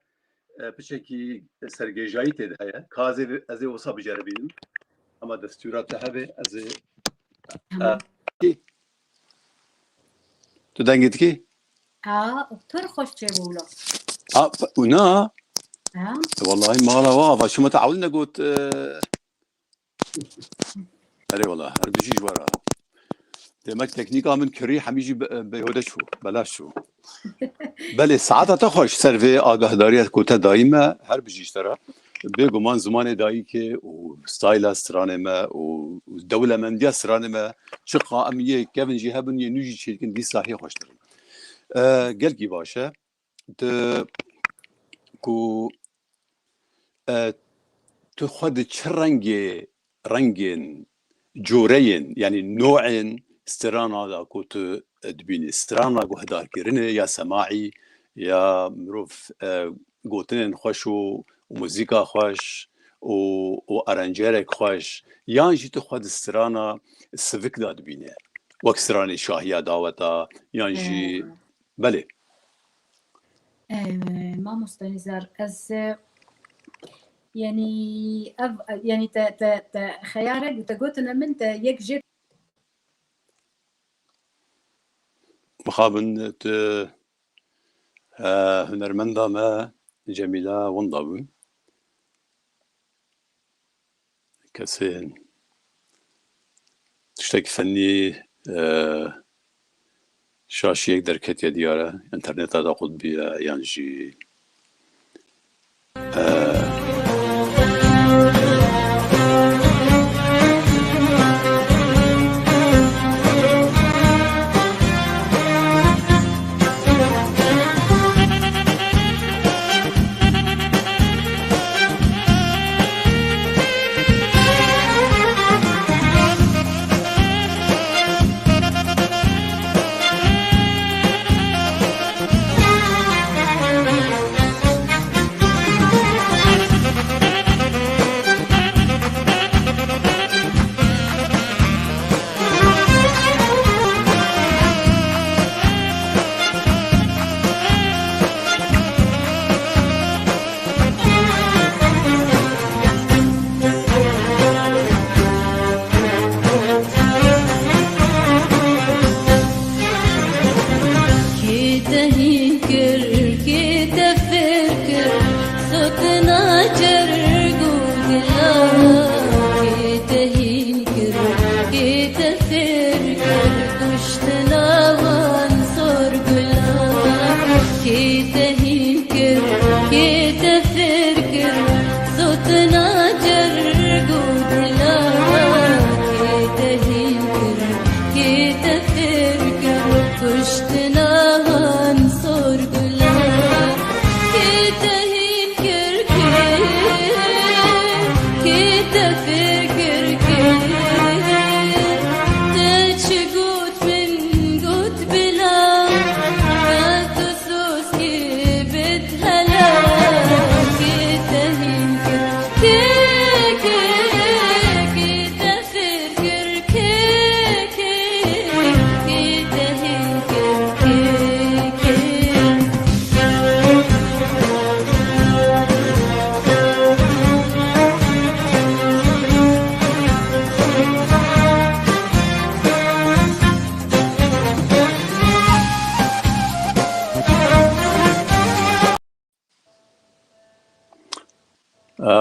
بشكي سرگيجاي تد هيا كازي ازي وصا بجربين اما دستورات هبه از تو دنگت کی وكتر خوش جيبوله ونا ها والله ما لا وافا شو متعودنا قلت اري والله هر بيجي ورا دمك تكنيكا من كري حميجي بهوده شو بلاش شو بله ساعتها تخوش سرفي آگاهداری کوته دائمه هر بيجيش ترى بگمان زمان دایی که و ستایل استرانه ما و دوله مندی استرانه ما چه قائمیه کevin جی هبن یه نوجی چیکن دی صحیح خوش دارن گل کی باشه کو تو خود چه رنگین جورين يعني نوع استرانا دا كنت تبين استرانا قهدار كرنه يا سماعي يا مروف قوتين خوشو وموسيقى خوش وارنجيرك خوش يعني جيت خد استرانا السفك دا تبينه واكستراني شاهية دعوتا يعني جي بله ما مستنزر از يعني يعني خيارك تقولنا من يك جيت مخابن هنرمندا ما جميلة وندابو كسين تشتك فني شاشيك دركت يا ديارة انترنت هذا قد بيا ينجي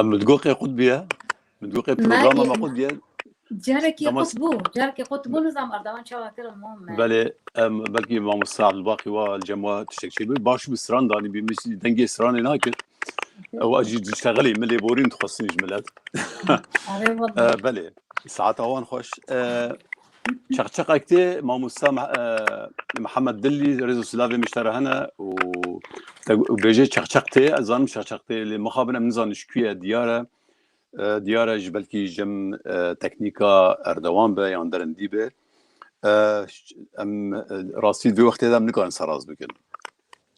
متقوقي قطبية متقوقي برنامج ما قطبية جارك يقطبو نظام أردوان شواكر المهم بله بلكي ما مستعد الباقي والجماعة تشتكي باش بسران داني بمشي دنجي سران هناك واجي تشتغلي من اللي بورين تخصني جملات بله ساعات هون خوش شقشق اكتي ما مستمع محمد دلي رزو سلافي مشترى هنا وبيجي شقشقتي ازان شقشقتي اللي مخابنا من زان شكوية ديارة جبلكي جم تكنيكا اردوان به يعني درندي به ام راسي في وقت هذا منكان سراز بكن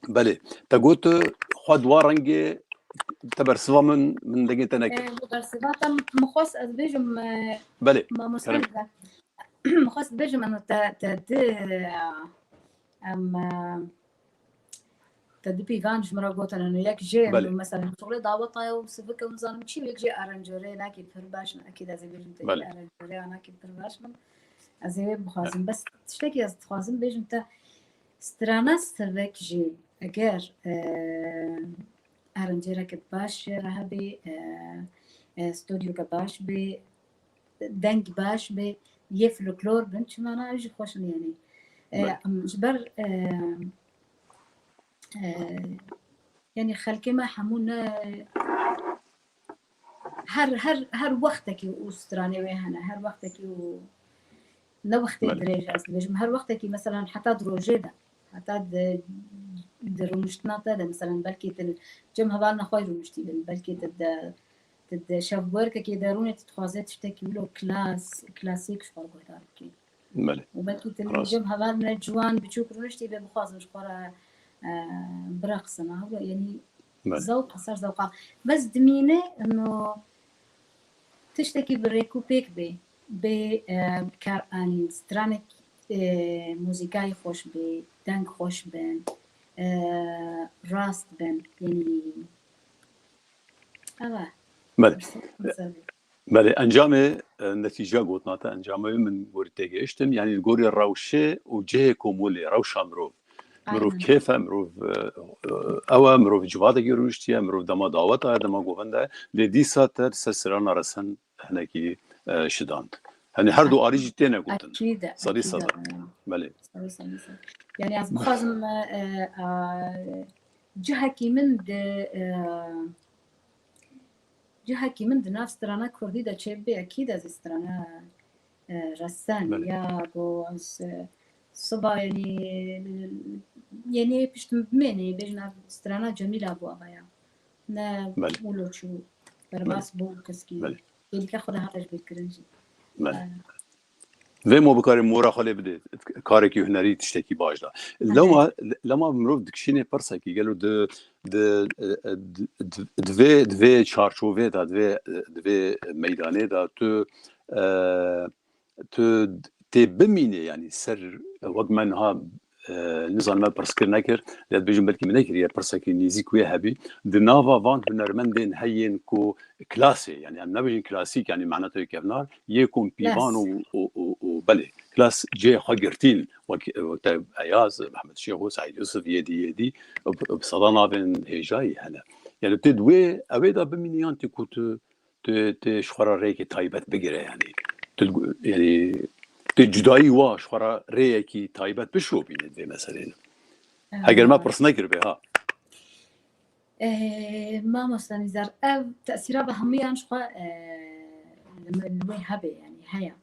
بله تقولت خد وارنجي تبرسوا من دقيقتين تبرسوا تم مخص از بيجم بله ما مستند مخص بيجم انه ام تدبي فانج مرا قوتنا إنه يك جي بله. إنه مثلا شغله دعوة طايا وسبك ونظام شيء يك جي أرنجوري ناكي فرباش أكيد أزي بيجن تجي بله. أرنجوري أنا كي فرباش من أزي بخازن بس تشتكي أز خازن بيجن تا سترانا سبك جي أجر أرنجوري كباش رهبي استوديو كباش بي دنگ باش به یه فلکلور بن چون من اجی خوشم یعنی جبر يعني خلكي ما حمونا هر وقتك وستراني وهنا هر وقتك نو وقت درجة أصلا هر وقتك مثلا حتى دروجة حتى درومشتنا ده مثلا بلكي الجم هبالنا خوي رومشتي بلكي تد شاف ورك كي داروني تتخازت تشتكي له كلاسيك شو قلت لك بله وبلكي الجم هبالنا جوان بتشوف رومشتي بخاز مش قرا برقصنا هو يعني ذوق صار ذوقها بس دمينه انه تشتكي بالريكوبيك بي كار ان سترانك موسيقاي خوش بي دنگ خوش بن راست بن يعني بله بله انجام نتیجه گوتناته انجامه من ورتگی اشتم یعنی الگوری روشه و جه کومولی روشا مروف كيف مروف أو مروف جوادة جروشتيا مروف دما دعوتها دما جوفنده لدي ساتر سسرانا رسن هناكي شداند هني هر دو آريجي تينا قلتن أكيد صدي صدق بله يعني از بخازم جهة كي من نفس ترانا كردي دا تشبي أكيد از استرانا رسان يا بو صبا يعني بشت مبمني بيجنا استرانا جميلة أبو أبايا نا مولو شو برباس بو كسكي اللي كاخدها هاتش بالكرنجي و ما بکاری مورا خاله بده کاری که هنری تشتکی باش دا لما مروف دکشینه پرسا کی گلو دوی چارچوبه دا دوی میدانه دا تو تی بمینه یعنی سر وقت منها نظام ما پرسکر نکر لیت بیجم بلکی منکر یا پرسکی نیزیک وی هبی دناوا وان هنرمندین هین کو کلاسی یعنی هم نبیجن کلاسیک یعنی معناته کفنار یکم پیوان و بله کلاس جه خاگرتین وقت ایاز محمد شیخ و سعید یوسف یدی بصدانا بین هجایی هنه یعنی تدوی اویدا بمینیان تی کو تو شخورا ریک تایبت بگیره یعنی جدایی واش خورا ریکی تایبت بشو بینید به مثلا اگر ما پرس نکر به ها ما مستنی زر او تأثیرها به همه انشقا لما هبه يعني هيا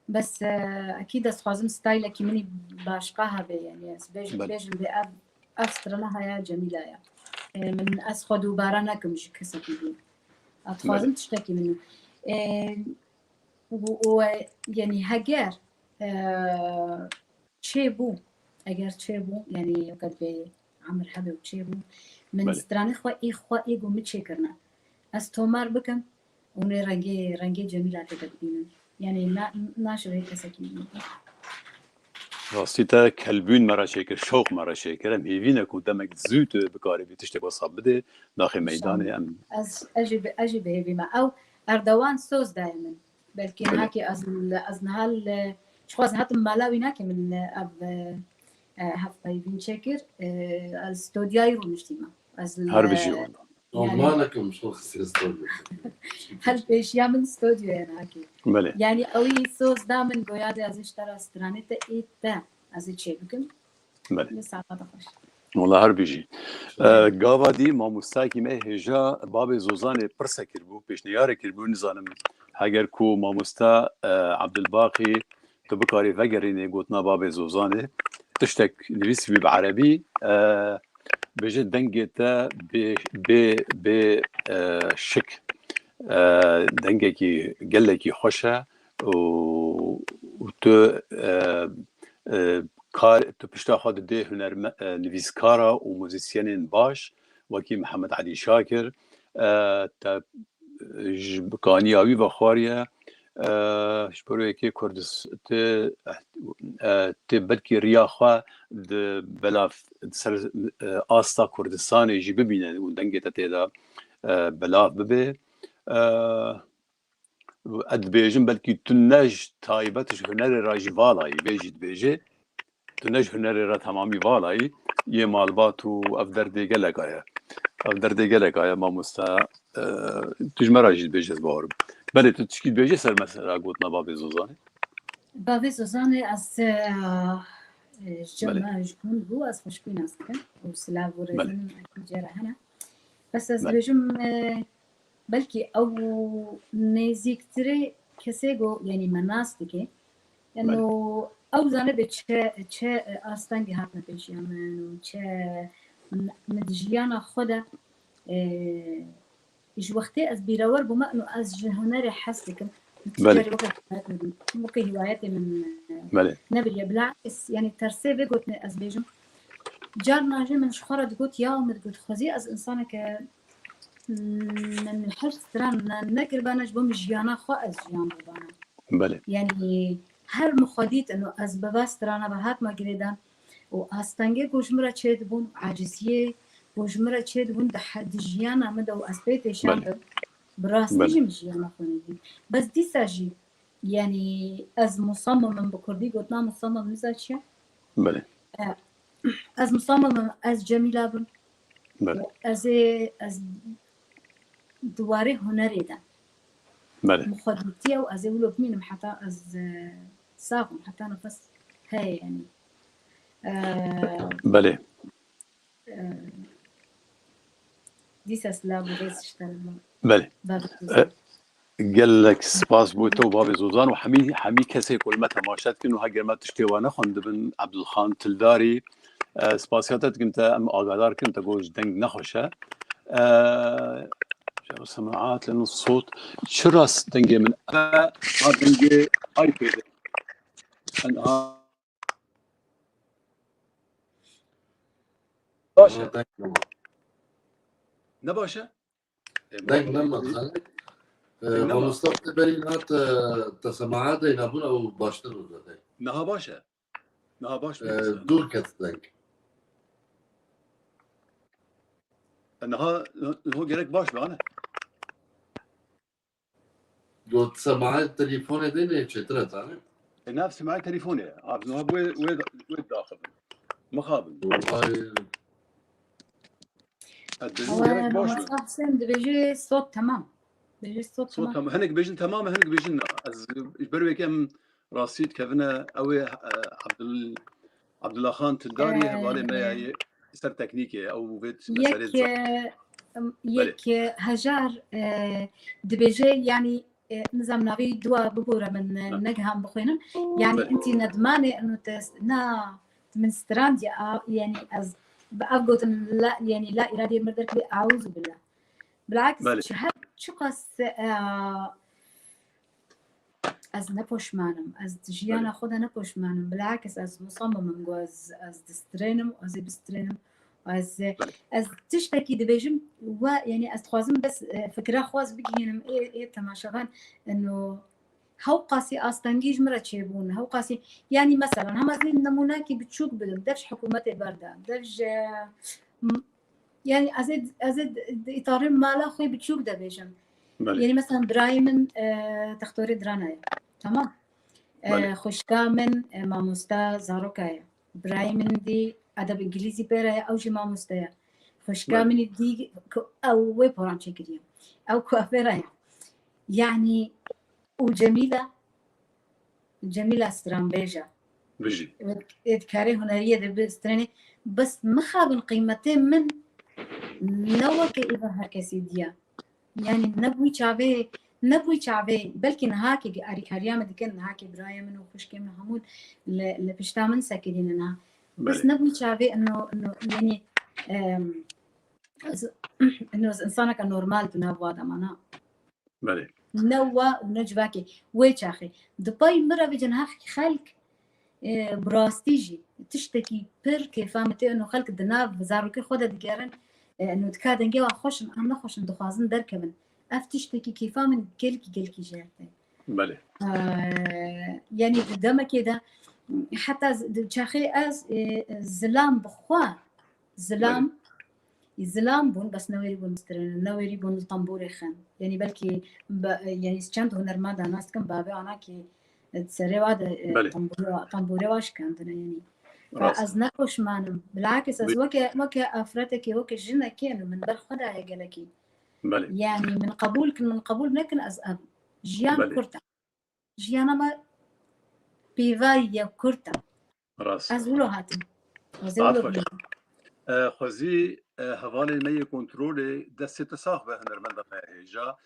بس اكيد اسخازم ستايل اكي مني باشقاها به يعني بيجن بأب أفسترنا هيا جميلة يا من أسخدو بارانك مش كسكي بين أتخازم تشتكي منه ويعني هجر تشيبو اگر تشيبو يعني وقت به عمر حبي وتشيبو من ستراني خوا ايغو متشكرنا استومار بكم وني رنگي جميلة تقدمين يعني ناشر هيك سكين راستي كلبون مرا شكر شوق مرا شكر ام هيفينا كو دمك زوت بكاري بتشتكي وصاب بده داخل ميدان ام اجي هيفي ما او اردوان سوز دائما بلكن هاكي از نهال شخواز هاتم مالاوي ناكي من اب هاف بايفين شكر الاستودياي رومشتيما هرب جيون والله مش خص استوديو هل بيش يعمل استوديو يعني يعني اوي سوز دامن قويادة از اشترى استرانيتا ايتا از اتشي بكم لسا تخش والله هر بيجي قاوا دي ما مستاكي ما هجا بابي زوزاني برسا كربو بيش نياري كربو نزانم هاگر کو ما مستا عبد الباقي تبكاري فقريني قوتنا بابي زوزاني تشتك نفيس بي بعربي بجد دنجتا ب شك دنجكي قلكي خوشة و تو کار تو پشتا خود ده هنر نویسکارا و موزیسینین باش وکی محمد علی شاکر تا بکانیاوی و خواریا شبروی که کردس ت بلکی ریاخوا بلاف سر آستا کردستان جی ببینه و دنگی تیدا بلاف ببه ادبیجم بلکی تنج تایبتش هنر راجی والایی بیجید بیجه تنج هنر را تمامی والایی یه مالبات و افدر دیگه لگایه افدر دیگه لگایه ما مستا تجمع راجید بیجه بارم بله تو تشکیل بیجه سر مثلا گوتنا باب زوزانه بابی زوزانه از جمع جکون بو از خوشبین است کن و سلاو و رزنم جره هنه بس از بیجم بلکی او نزیکتره کسی گو یعنی مناستی که یعنی او زنه به چه آستانگی هات نپیشی من و چه مدجیانا خدا ایش وقتی از بیراور بوم انو از جهنر حس کن تجاری وقت ممكن هواياتي من نبري بالعكس يعني ترسي بيقول از بيجم جارنا جي من شخرة تقول يا متقول خزي از انسانك من الحرس تران نكر بانش بمجيانا خو از جيان بانا بله يعني هر مخاديت انه از بباس ترانا بهات ما قريدان و استنگه گوشمرا چه بون عاجزیه گوشمرا چه بون د جیانا مده و اسبیت شان براستی جیانا خونیدی بس دی ساجی يعني از مصمم بكردي قلنا مصمم مزاجيا بله از مصمم از جميلة بن بله از دواره هنري ده بله مخدمتي او از ولو بمين حتى از صافن حتى نفس هاي يعني بله ديس اسلام وريس اشتغل بله قال لك سپاس بو تو باب زوزان و حمی کسی کل ما تماشات کن و هاگر ما تشتیوانه خوند بن عبدالخان تلداری سپاسیاتت کنت ام آگادار کنت گوش دنگ نخوشه جو سماعات لأن الصوت شراس دنجي من دنجي ايباد انا باشا نباشا دنگ لما خالد ومستقبل برينات تسمعات ينابون او باشتر ولا نها باشا دور كت دنگ انها هو جالك باش معنا قلت سماعات تليفوني ديني شترت انا نفس معي تليفوني عارف انه وين داخل مخابل هو حسين بيجي الصوت تمام بيجي الصوت تمام هنك بيجن تمام هنك بيجن از بري كم راسيد كفنا او عبد الله خان تداري حوالي ما سر تكنيكي او فيت مسألة يك هجار دبيجي يعني نظام نبي دوا ببورة من نجهم بخوينا يعني أنت ندمانة إنه نا من ستراند يعني از بأفقد لا يعني لا إرادة مردك أعوذ بالله بالعكس شو قص از نپوش مانم از جیانا خدا نپوش مانم بالعكس از مصممم از دسترينم از بسترينم از تشتكي دبيجم ويعني از خوازم بس فكرة خواز بجينم ايه تماشاغان انه هاو قاسي استنجيج مرة تشيبون هاو قاسي يعني مثلا هم زي نموناكي بتشوك بدهم دفش حكومتي باردة دفش يعني ازد اطارين مالا خوي بتشوك دبيجم يعني مثلا برايمن تختوري درانايا تمام خوشكا من ماموستا زاروكايا برايمن دي ادب انجليزي بيرايا او جي ماموستايا خوشكا من دي او وي بوران شكريا او كوافيرايا يعني وجميلة استرامبيجا بيجي اذكاري هنرية دبستريني بس مخابن قيمتين من نوك إذا هكسي ديا يعني نبوي شعبي بلكي نهاكي أريكاريا مدكن نهاكي برايا منو خوشكي من همون اللي بشتا من ساكديننا بس نبوي شعبي إنه يعني إنه إنسانك نورمال تنابوا دمانا بله نوا ونجباكي ويشاخي دبي مرة بجنها خلق براستيجي تشتكي بركي فهمتي إنه خلق دناب زاروكي خودها دقيرن إنه تكادن جوا خوشن أنا خوشن دخازن دركبن أفتشتكي كيفا من كلكي جاتي بله يعني قدامك كده حتى شاخي از زلام بخوا زلام زلام بون بس نويري بون مسترن نويري بون الطنبوري خان يعني بلكي يعني چند هنر ما دانست كم بابي انا كي تسري واد طنبوري واش كان يعني فاز نكوش مانم بالعكس از وكا افرتك وكا جنا كانوا من بل خدا قالكي يعني من قبول نكن از اب جيان كرتا جيانا ما بيفايا كرتا راس از ولو هاتم خوزی حوالی می کنترل دست تساخ به هنرمند هیجا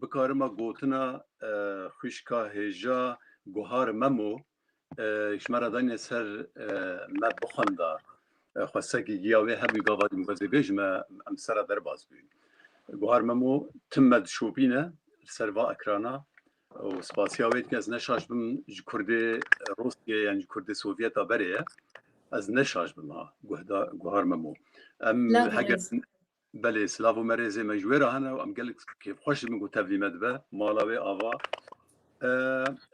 بکارما گوتنا خوشکا هیجا گوهار ممو شمارا دانی سر ما بخندا خواسته گیاوی همی گاوادی مبزی بیجم ام سر در باز بین گوهار ممو تمد شوبینه سر با اکرانا و سپاسیاوید که از نشاش بم کرده روسیه یعنی کرده سوویت بریه از نشاش بما گوهار ممو ام حاجه بله سلاو مرزه مجوره هنا و ام قالك كيف خوش من تبلي مدبه مالاوي اوا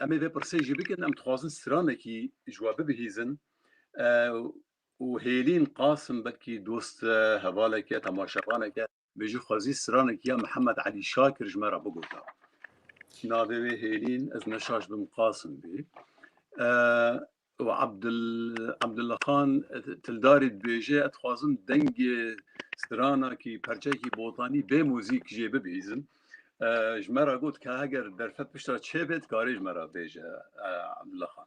امي به پرسیجی بکن ام تخوازن سرانه کی جواب بهیزن و هیلین قاسم بکی دوست حواله که تماشاوانه که بيجي خوازي سرانه کی محمد علي شاكر جمره بگوتا ناوي هيلين از نشاش بمقاسم بي وعبد الله خان تلداري بيجي اتخوازم دنگ سرانا کی پرچه کی بوطانی به موزیک جي ببيزن جمره قلت که اگر در فت بشتر چه بید کاری جمره بیجه عبد الله خان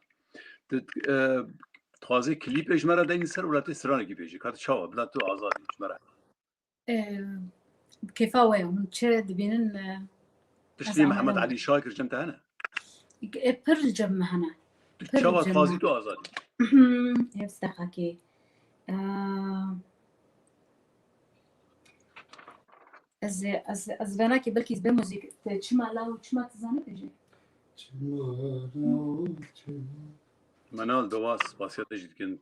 تخوازي کلیپ جمره دنگ سر ولاتی سرانه کی بیجه کات چاوا بلا تو آزادی جمره كيفاوي من چه دبینن تشتري محمد علي شاكر جمت هنا بر جمع هنا شو تخوازي تو آزادي يفتحكي از بناكي بلكي زبين موزيك تشما لاو تشما تزاني بيجي منال دواس باسيات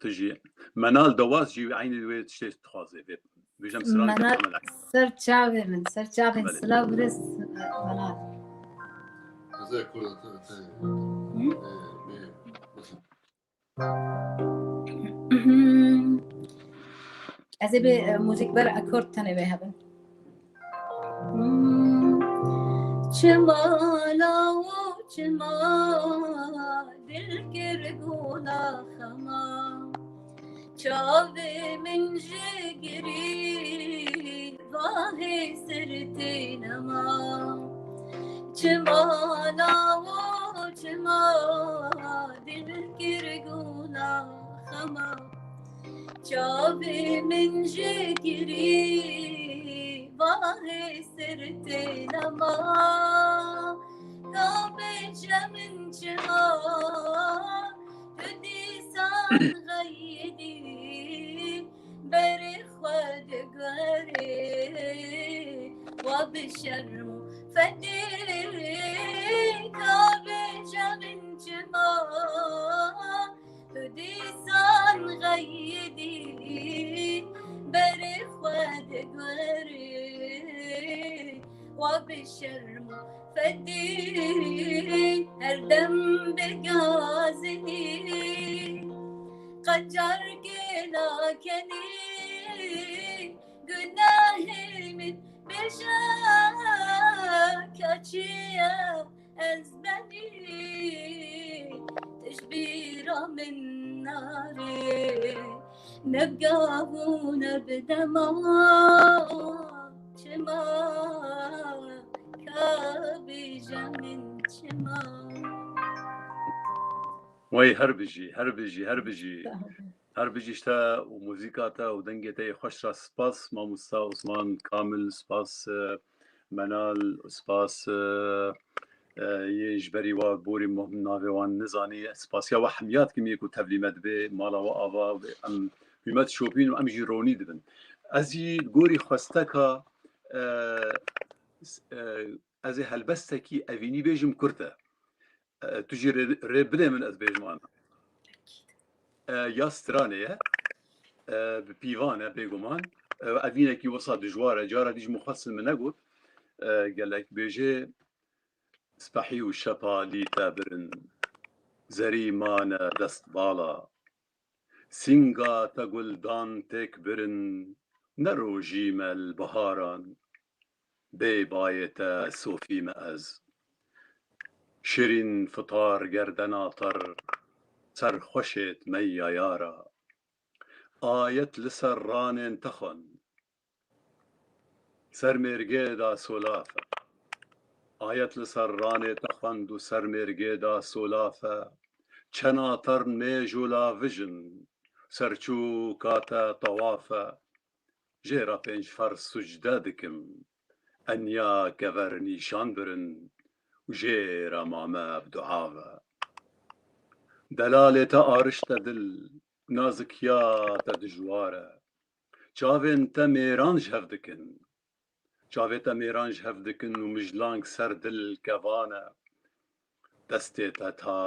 تجي منال دواس جي عيني دويت تشتي تخوازي بيجم سران منال سر تشافن سلاو برس منال زي كل ازبي موزيك بر اكورد تاني بهبن چمالا و چما دل کرگونا خما چاوه من جگری واه سرتی نما چمالا و چما دل کرگونا خما چاوه من جگری واه سرتی نما کابه جمن چما تدیسان غیدی بری خود گره و بشرم فدی کابه جمن چما تدیسان غیدی بری خود گره و بشرم فدي هردم بقازني قجر لكني قناهي من بشاكاتشيا أزبني تشبير من ناري نبقى ونبدا ما شما وي هربجي شتا وموسيقاتا ودنجتا خوش را سپاس ماموستا عثمان كامل سپاس منال سپاس يجبري وبوري ناويوان نزاني سپاسيا وحميات كم يكو تبليمت به مالا وآوا ام بيمت شوبين وام جيروني دبن ازي گوري خواستكا از هلبستکی اوینی بیجم کرده تجی ربده من از بیجم آن یا سترانه بپیوانه بیگمان اوینه کی وسط دجواره جاره دیج مخصص من نگود گلک بیجه سبحي وشپا لیتا برن زریمان دست بالا سینگا تا گلدان تک برن نروجیم البهاران بی بایتا صوفیم از شیرین فطار گردناتر سرخوشت میا یارا آیت لسر ران تخن سرمرگه دا سولافه آیت لسر ران تخن دو سرمرگه دا سولافه چناتر میجولا ویژن سرچو کاتا طوافه جیرا پنج فر سجده دکم انیا کور نیشان برن و جیرا ماما بدعاوه دلالتا آرشت دل نازکیاتا دجواره چاوین تا میرانج هفدکن چاویتا میرانج هفدکن و مجلانگ سر دل کوانه دستیتا تا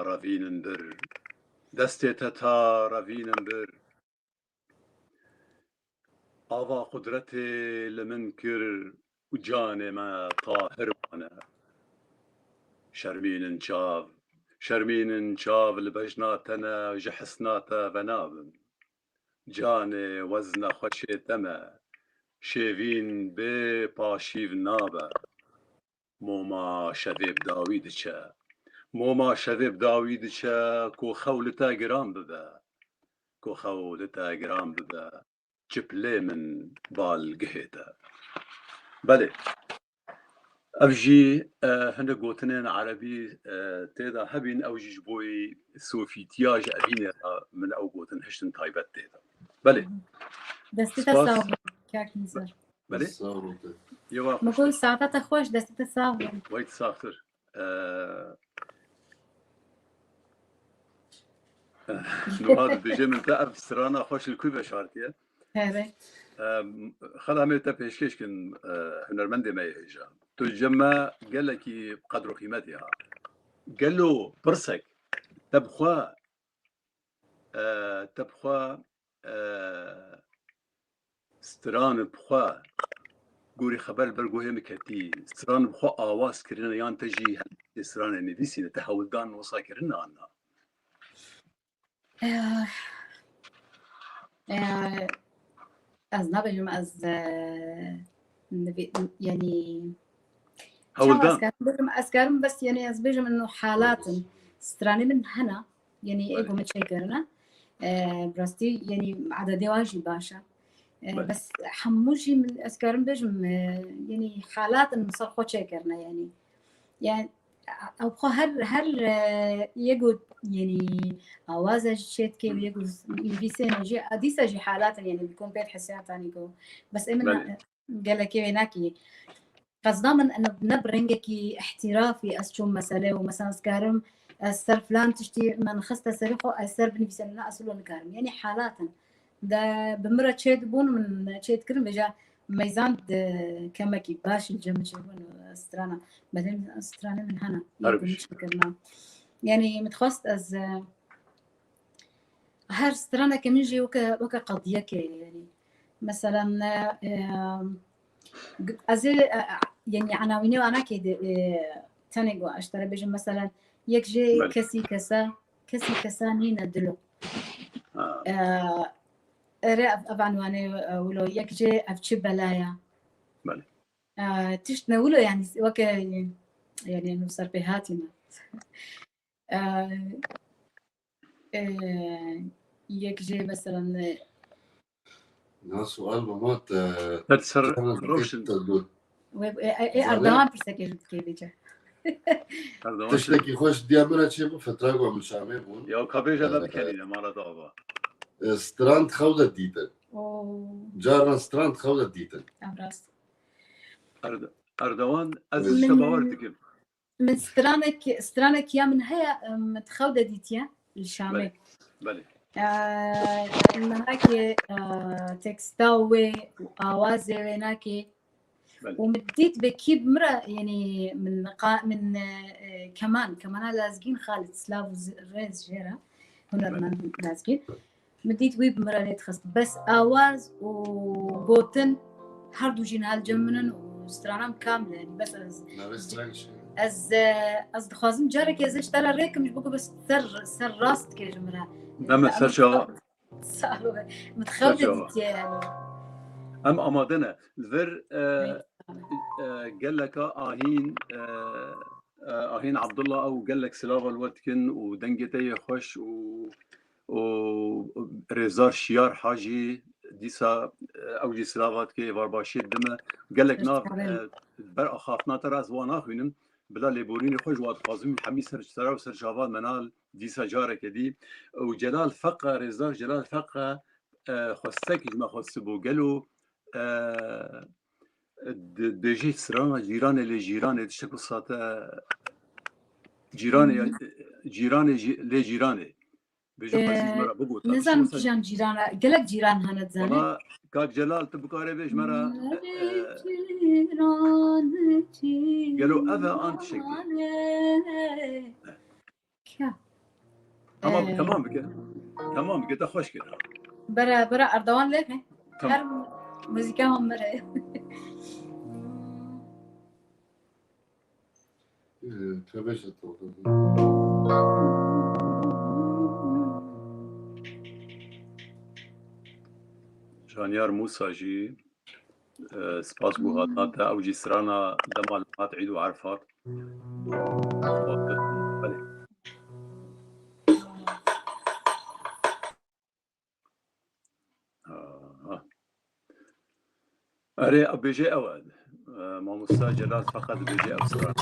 روینن بر دستیتا تا روینن بر آوا قدرت لمن کر و جان ما طاهر وانه شرمینن چاو لبجناتنا جحسناتا بنابن جان وزن خوشتما شیوین به پاشیو نابه موما شذب داوید چه موما شذب داوید چه کو خولتا گرام ببه کو خولتا گرام ببه جبلي من بالقهيتا بله أفجي هنا قوتنين عربي تيدا هبين أوجي جبوي سوفي تياج أبين من أو قوتن هشتن تايبت تيدا بله دستي سباس. تصاوب كاك نزار بله صاروته. يوا مقول ساعتها خوش دستي تصاوب وايد ساختر نواد بيجي من تعرف سرانا خوش الكوبة شارتيه هذا خلا تا پیشکش کن هنرمند ما هجا تجمع قال لك قدر قيمتها قال له برسك تبخوا ستران بخوا قوري خبر برقوه مكتي ستران بخوا آواز كرنا يان تجي ستران نديسي نتحول دان وصا كرنا عنا از نبجم از يعني هولدان أذكرهم بس يعني از بجم إنه حالات ستراني من هنا يعني إيجو متشكرنا براستي يعني عددي واجي باشا بس حموجي من أذكرهم بجم يعني حالات المصر خو تشكرنا يعني أو خو هر يجو يعني آواز شيت كيف يجو يبيسين يجي أديس أجي حالات يعني بيكون بيت حسيات يعني جو بس إمنا قال لك هناكي قصدا من أنه نبرنجكي احترافي أسشوم مسألة ومثلا سكارم السر فلان تشتي من خسته سريخو السر بنفسنا لا أسلو نكارم يعني حالات ده بمرة تشيد بون من تشيد كرم بجا ميزان كما كي باش الجمع تشيبون استرانا بعدين استرانا من هنا يقول مشكلنا يعني متخصص از هر استرانا كمنجي وكا قضية كي يعني مثلا از يعني عناويني وانا كي تانيجو اشتري بيجي مثلا يكجي كسي كسا نينا دلو رأف أبعنواني ولو يكجي أفتش بلايا تشت نقوله يعني وك يعني إنه صار بهاتنا يكجي مثلا سؤال ممات تتسر روشن أردوان برسكي كيفيجا تشتكي خوش ديابنا تشيبو فتراغو من شامي بون يا كابيجا لا بكلينا ما رضا ستراند خوضة ديتن جارنا ستراند خوضة ديتن أبراس أردوان أزل شباورتك من سترانك يا من هي متخودة ديتيا الشامي بلي من هاكي تكستاوي وآوازي ويناكي ومديت بكيب مرة يعني من كمان لازقين خالد سلاف ريز جيرا هنرمان لازقين مديت ويب مرة ليتخص بس آواز وبوتن هردو جين هالجمنن وسترانام كاملة يعني بس از دخوازم جارك ازش ترى ريك مش بقول بس سر راست كي جمرة دم سرشا متخوضة يعني ام آمادنه الفر قال لك آهين عبد الله او قال لك سلاف الوتكن ودنجتي خوش و رزار شيار حاجي ديسا او جي سلافات كي وارباشي دمه قال لك ناف بر اخافنا ترى زوانا خوينم بلا ليبوريني خوش واد قازم حمي سرچترا و سرجاوان منال ديسا جارك دي وجلال فقه رزار جلال فقه خستك جما خستبو قالوا دجي سرا جيران اللي جيران تشكو ساتا جيران لي جيران بيجو قصيد مرة بقول نزام كجان جيران قالك جيران هنا تزاني كاك جلال تبكاري بيج مرة جيران قالوا أفا أنت شكي تمام بك تخوش كده برا أردوان لك هر تمام موسيقى هم مرة تبش جانيار موسى جي سپاس بو هاتناتا او جي سرانا دمالات عيد وعرفات أري بيجي أواد ما مستاجلات فقط بيجي أو سرانا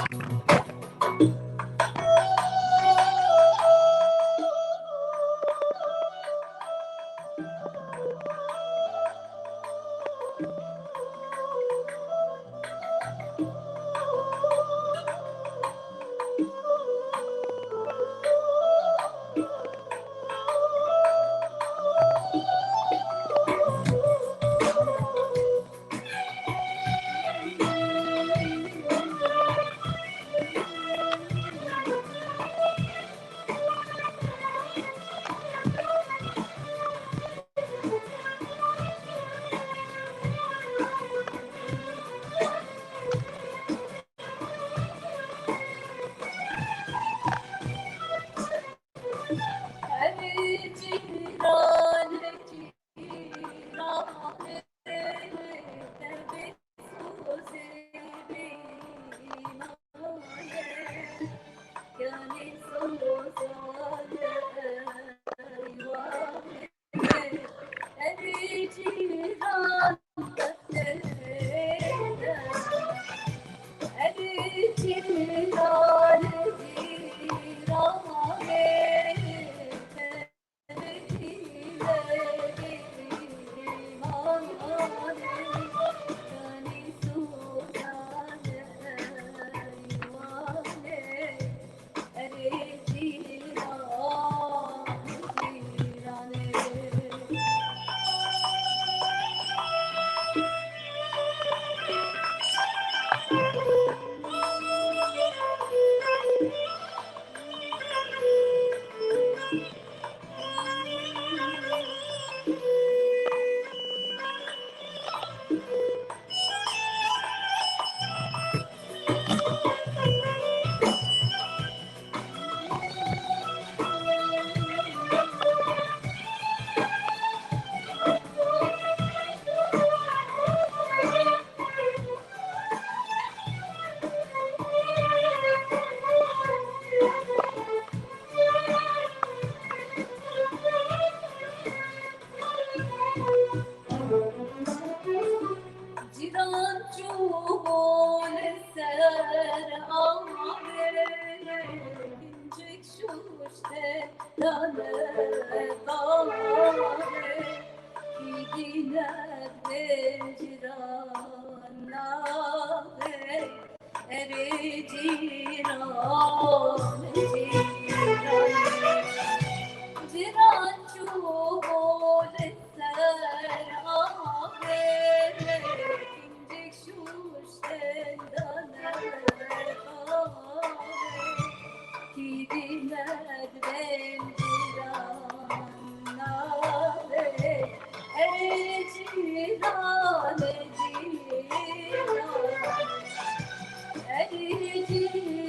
Thank you.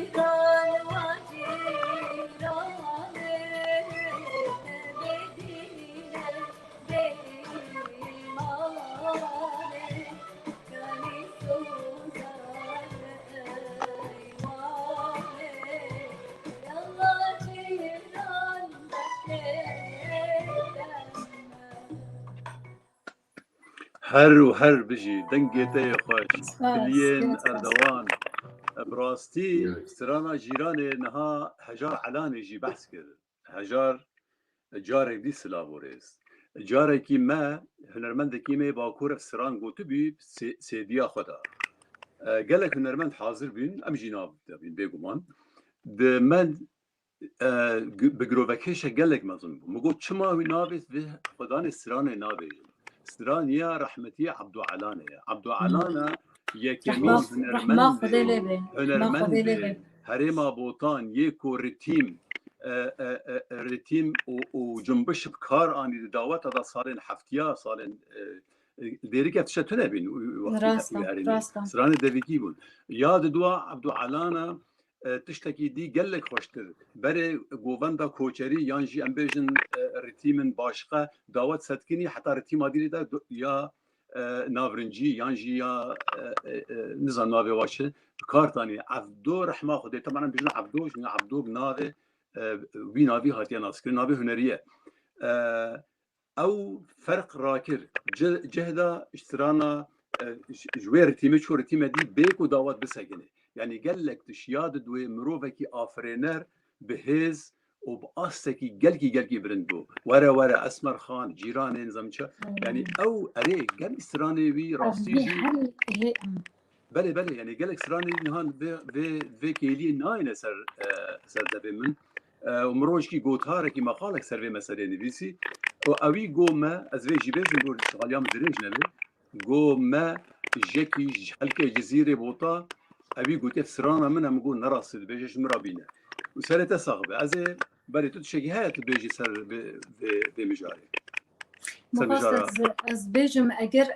هر و هر بجی دنگی تی خوش سپاس کلین گلک سپاس اردوان براستی سرانا جیران نها هجار علانی جی بحث کرد هجار جارێک دی سلااوۆرێز جارێکی me هونەرمەندێکی me باکوورە سران گوتو بی سێدیا خدا gelek هونەرمەند حاضر بین ئەم ژی نابین بێگومان من bi girovekêşe gelek mezin bû min got çima wî navêt vê xwedanê siranê nabêjin siraniya rehmetiye Abdualanê ye Abdualana yekemîn رحمة خدي لبي هونەرمەندê herêma botan yê ku ritîm û cumbiş bi kar anî di daweta da salên heftiya salên derîke tişe tune bîn siranê devîkî bûn ya di duwa Abdualana tiştekî dî gelek xweştir berê govenda koçerî yan jî em bêjin ritîmin başqa dawet setkinî heta ritîma dîrê de ya navrincî yan jî ya nizan navê waşe bi kartanî evdo rehma xwedê teman em bêjin evdo ji evdo navê wî navî hatiye naskirin navê huneriye ew ferq rakir cihda îştirana ji wê ritîmê çû ritîme dî bêk û dawet bisekine yani gelek tişya di duê mirovekî afirêner bi hêz û bi astekî gelkî birind bû were Esmer Xan cîranên zemçe yani ew erê gelî siranê wî rastî jî belê yani gelek siranê nihan vê kêliyê nayîne ser zevê min مرۆژکی گۆتارێکی مەقالێک سەر vê meselê nivîsî û ew wî got me ez vê jî bêjim got şixaliya min dirêj nebe got me jekî ji helkê cizîrê bota ew wî gotiye sirana min em got nerastî dibêje ji min re bîne û serê te sax be ez ê berê tu tişekî heye tu bêjî ser vê mijarê ez bêjim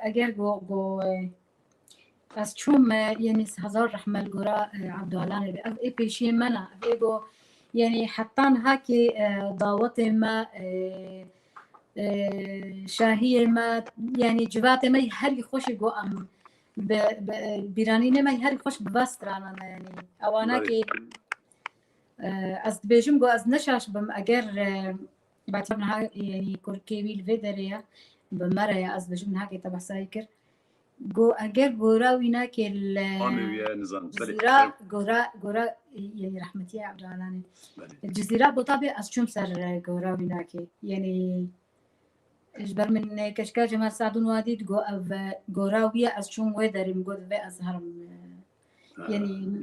eger got ez çûm yani hezar rehmel gora Abdualanê ev ê pêşiyê me ne ev ê got يعني حتى هاكي دعوتي ما شاهية ما يعني جواتي ما هري خوش جو أم بيرانيني ما هري خوش ببسترانا يعني أوانا كي از بيجم جو از نشاش بم أجر بعتبرها يعني كوركيوي الفيدريا بمرة از بيجم هاكي تبع سايكر جو أجر جورا وينا كل جزيرة جورا يعني رحمتي عبد العالمين الجزيرة بطبع أشوم سر جورا وينا كي يعني إجبر من كشكا جمال سعدون وادي جو جورا ويا أشوم ويدري مجود في أزهر يعني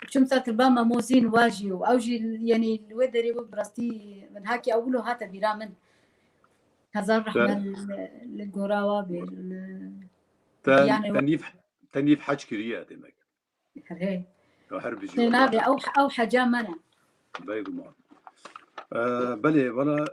شوم سر تربما موزين واجي وأوجي يعني الويدري وبرستي من هاكي أوله هاتا بيرامن هزار رحمة للجوراوة تنيف حاج كريا ديمك هي حرب جي أو حاجة منا بايدو بلي ولا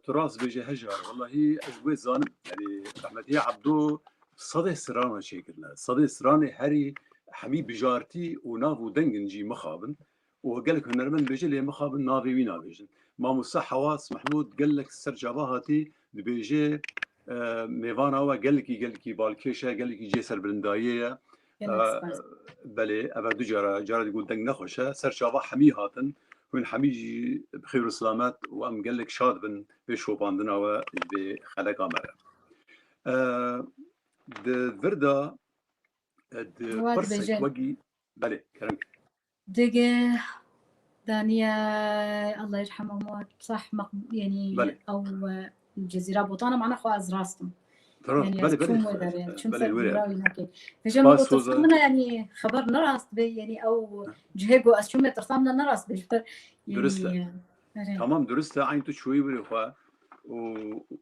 تراث بيجي هجر والله هي أجوي زانم يعني رحمتي عبدو صدي سرانة شكلنا صدي سرانة هري حميد بجارتي ونافو دنجنجي مخابن وقالك هنرمن بيجي لي مخابن نافي وينا بيجن ما مصح حواس محمود قالك سرجاباتي دبيجي ميفانا وقالكي بالكيشة قالكي جيسر برنداية بلي أبا دو جارة يقول دنج نخوشة سرجابا حمي هاتن وين حميجي بخير وسلامات وأم قالك شاد بن بشو باندنا وبخلق عمرة فردا برسك وقي بلي كرمك دقي دانيا الله يرحمه موت صح يعني بلي. أو الجزيرة بوطانة معنا خو أزراستم يعني بلي شو مسوي هناك فجأة تصمنا يعني خبر نراست بي يعني أو جهيجو أشومي ترسمنا نراست بيجبر يعني تمام درست عين تشوي بالإخوة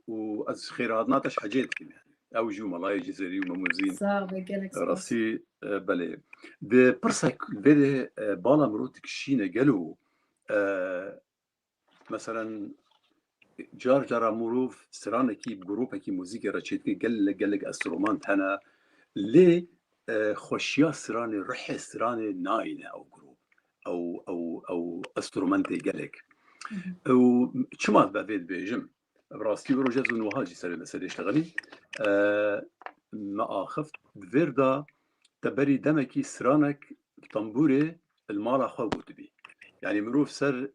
وأز خيراتنا تش حاجات كم يعني أو جو ملاي جزيري ومموزين راسي بلي ده برسك بده بالا مروتك شينة قالوا مثلا جار مروف سرانكي بجروبكي موسيقى رشيتكي قالك استرومانت هنا ليه خوشيا سراني رح سراني ناينه او جروب او استرومانتي قالك وشمال بعد بيجم براسكي بروجاز وهاجي سر المسألة اشتغلي ما اخفت فيردا تبري دمكي سرانك طنبوري المال اخو قطبي يعني مروف سر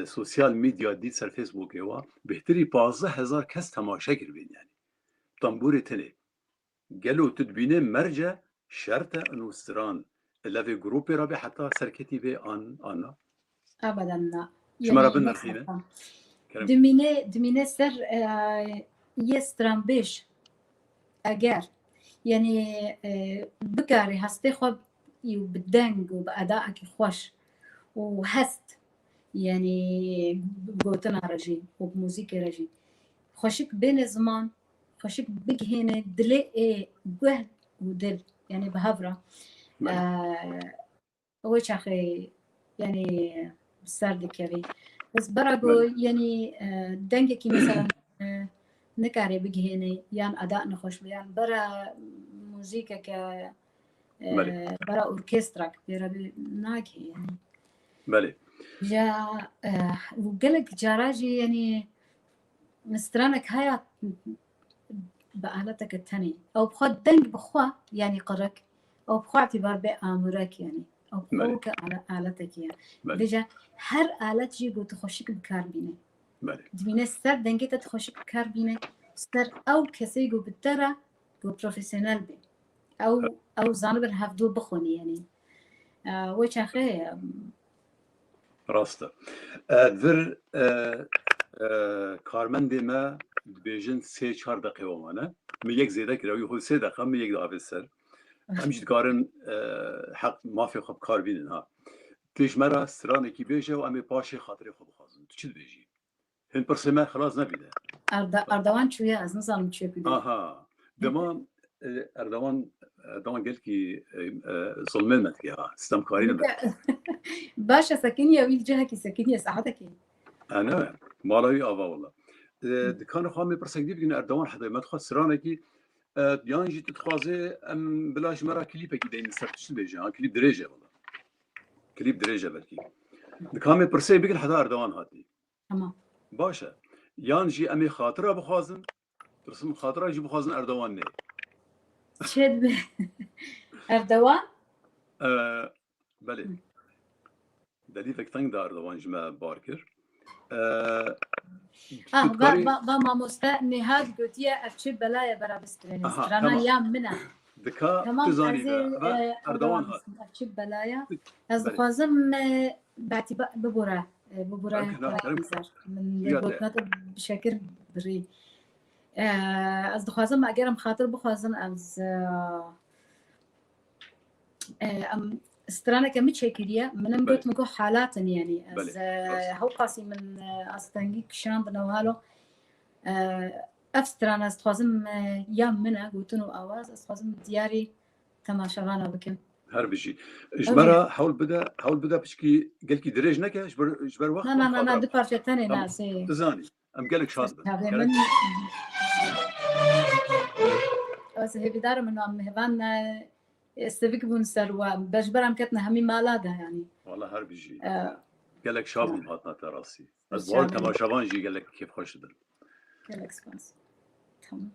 سوسيال ميديا دي سر فيسبوك هوا بهتري 15000 کس تماشا کردین يعني طنبوري تلي قالوا تدبينه مرجع شرطة انه استران اللي في جروبي رابي حتى سركتي بي انا ابدا لا شمرا يعني بنا مثلا الخيمة كلام دمينه سر يستران بيش اگر يعني بكاري هستي خب وبالدنج وبأدائك خوش وهست يعني بقوتنا رجي وبموسيقى رجي خوشك بين زمان خوشك بجهنة دلي جهد ودل يعني بهبرة وش أخي يعني سردك يعني بس برقو يعني دنجكي مثلا نكاري بجهنة يعني أداء نخوش يعني برا موسيقى ك برا أوركسترا برا ناكي يعني بله جا وقلك جاراجي يعني مسترانك هاي بآلتك التانية أو بخد دنج بخوا يعني قرك أو بخوا اعتبار بأمرك يعني أو بخوك على آلتك يعني ديجا هر آلة جيبو تخشك بكاربينة دمينة سر دنجي تخشك بكاربينة سر أو كسيجو بالترى بروفيسيونال بي أو زانبر هفدو بخوني يعني وش أخي راسته ذر کارمندی ما بیشتر 3-4 دقیقه وامانه می یک زیاده کردی خود 3 دقیقه می یک دقیقه سر همیشه کارن حق مافی خوب کار بینن ها تیش مرا سرانه کی بیشه و امی پاشه خاطر خوب خازن تو چی بیشی هن پرسیمه خلاص نبیده اردوان چویه از نظام چی بیده آها دمان اردوان قال کی ظلمن متکی ها استم کاری باشا سكنية ويل جهكي سكنية ساعتكي أنا مالوي آوا والله دكان خامي برسكدي بيجن أردوان حدا ما تخص سرانكي يعني جيت تخازي أم بلاش مرة كليبة كده نسترتش بيجان كليب درجة والله كليب درجة بلكي دكان برسي بيجن حدا أردوان هاتي تمام باشا يعني جي أمي خاطرة بخازن ترسم خاطرة جي بخازن أردوان نه شد أردوان بله دليلك تنگ دا أردوان جمع باركر با ماموستا نهاد قوتيا أفشي بلايا برا بستريني سترانا يام منها دكا تزاني با أردوان هات أفشي بلايا از خوازم باعتبار ببورا من بوتنات بشكل بري از دخوازم اگرم خاطر بخوازن از استرانه كم تشكيلية من قلت مكو حالات يعني از هو قاسي من استنجي كشان بنوهالو استرانه استخوازم يام منها قلتنو اواز استخوازم دياري تماشاغانا بكم هر بشي جمرة حاول بدا بشكي قال كي دريج نكا جبر وقت لا دي بارشة تاني ناسي تزاني ام قالك شاطبة من بس هي بدار منه ام هبان استفيك بون سروا بجبر ام كتنا همي مالادها يعني والله هر بشي قالك شاطب هاتنا تراسي ازوال تماشاغان جي قالك كيف خوش دل قالك سبانس تمام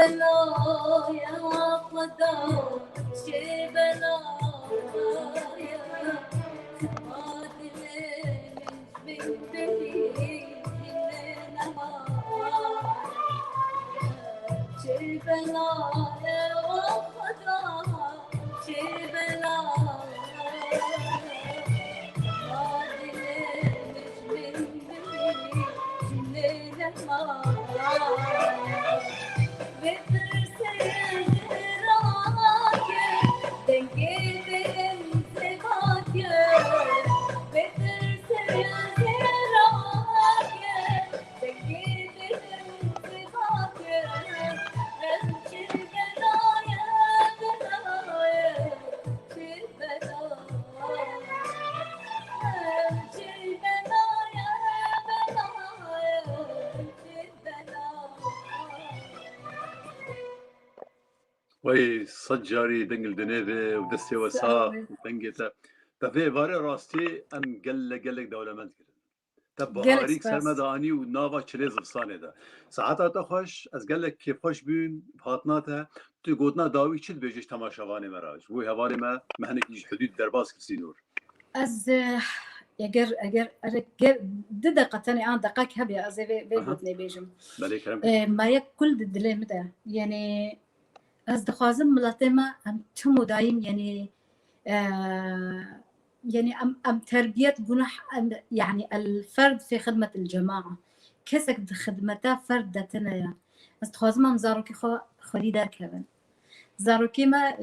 بلايا قدر شي بلايا خادم من بلي نهار شي بلايا قدر شي بلايا وی صجاری دنگل دنیوه و دستی وسا دنگیتا تفه واره راستی ام گلک دولمند کردن تا بهاریک سرمدانی و ناوا چلی زفصانه ده ساعتا تا خوش از گلک که خوش بین هاتناتا تو گودنا داوی چید بیجش تماشاوانی مراج وی هواری ما مهنکیش حدود درباس کسی نور از اگر دقيقة أنا دقائق هبي أزي بيجوتني بيجم بله کرم ما یک كل دليل متى يعني از دخوازم ملاتما ام تمو دايم يعني يعني ام تربية جناح يعني الفرد في خدمة الجماعة كسك خدمته فرد دتنا يعني از دخوازم ام زاروكي خودي دار كذا زاروكي ما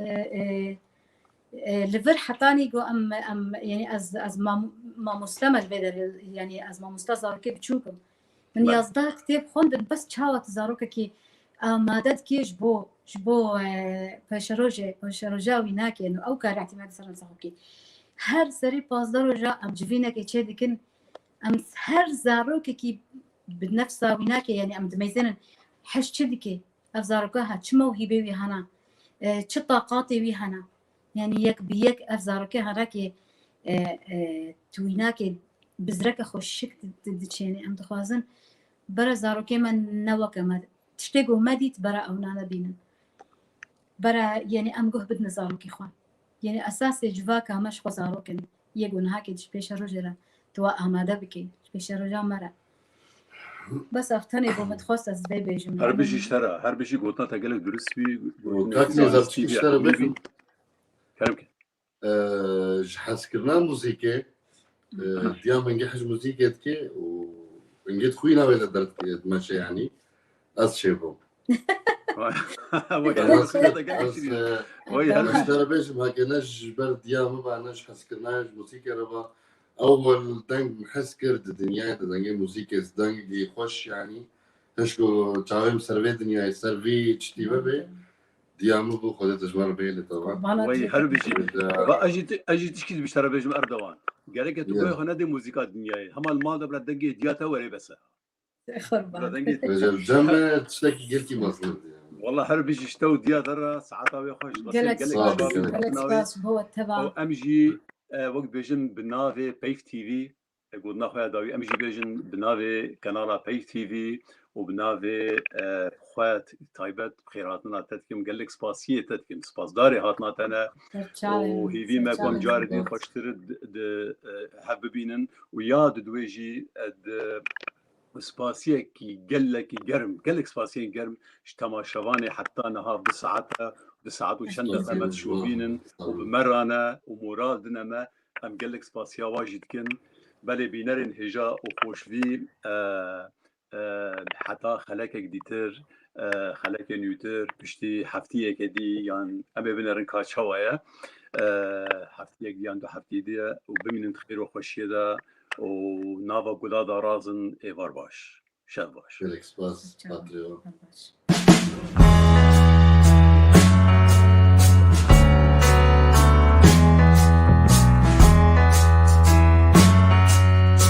لفر حطاني جو ام يعني از ما مستمر بدر يعني از ما مستزاروكي بتشوفهم من يصدق كتاب خوند بس تشاوت زاروكي كي مادت كيش بو پشروجا ویناکی انو او کار اعتماد سرن ساوکی هر سری 15 روزا ام جوینا که چه دکن ام هر زاروک کی بنفس ویناکی يعني ام دميزن حش چدکی افزاروکها چه موهبه وی هنا چه طاقاتی وی هنا يعني يك بيك افزاروکها راکی تویناکی بزرک خوشک تدچینی ام دخوازن برا زاروکی من نوکم تشتاقوا ما ديت برا أو نانا بينا برا يعني أم جه بدنا زاروكي خوان يعني أساس جواكا مش خزاروكن يجون هاكي تشبيش رجلا توا أمادا بكي تشبيش رجلا مرة بس أفتني بمتخصص از بيبي جملة هر بيجي اشترى هر بيجي قوتنا تقلق درس بي وكاكني زبطي اشترى بفهم كلام كده حسكرنا موسيقى ديام نجحش موسيقى تكي ونجيت خوينا ولا درت ماشي يعني أصشبه اشترى بيش ما كناش برد ديام ما بعناش حسكرناش موسيقى ربا أول دنج محسكر الدنيا دنج موسيقى دنج دي خوش يعني هشكو تعاوم سرفي دنيا سرفي تشتي ببي ديام بو خدت جمال بيلي طبعا وي هل بيجي اجي تشكي بيشترى بيش اردوان قالك تقول هنا دي موسيقى دنيا هم المال ده بلا دنج دياتا وري بس رجل جمع تشتكي قلتي مصر والله هل بيجي شتو دياتا ساعتها ويخش جالكس هو تبع امجي وقت بيجن بالنافي بيف تي في قلنا خويا داوي امجي بيجن بالنافي كنالا بيف تي في وبنافي خوات تايبت خيراتنا تتكم قال لك سباسيه تتكم سباس داري هاتنا تنا وهيفي ما كون جاردين خوشتر حببينن وياد دويجي سباسيه كي قال لك قرم قال لك سباسيه قرم تماشواني حتى نهار بساعات وشند ما تشوفينن وبمرانا ومرادنا ما ام قال لك سباسيه واجد كن بلي بينرن هجا وخوشفي حتى خلاك ديتر خلاك نيوتر بشتي حفتيه كدي يعني ابي بنرن كاتشوايا حفتيه دي عنده حفتيه دي وبمن خير وخوشيه ده ونافا قلادا رازن ايفار باش شاد باش فيليكس باس باتريو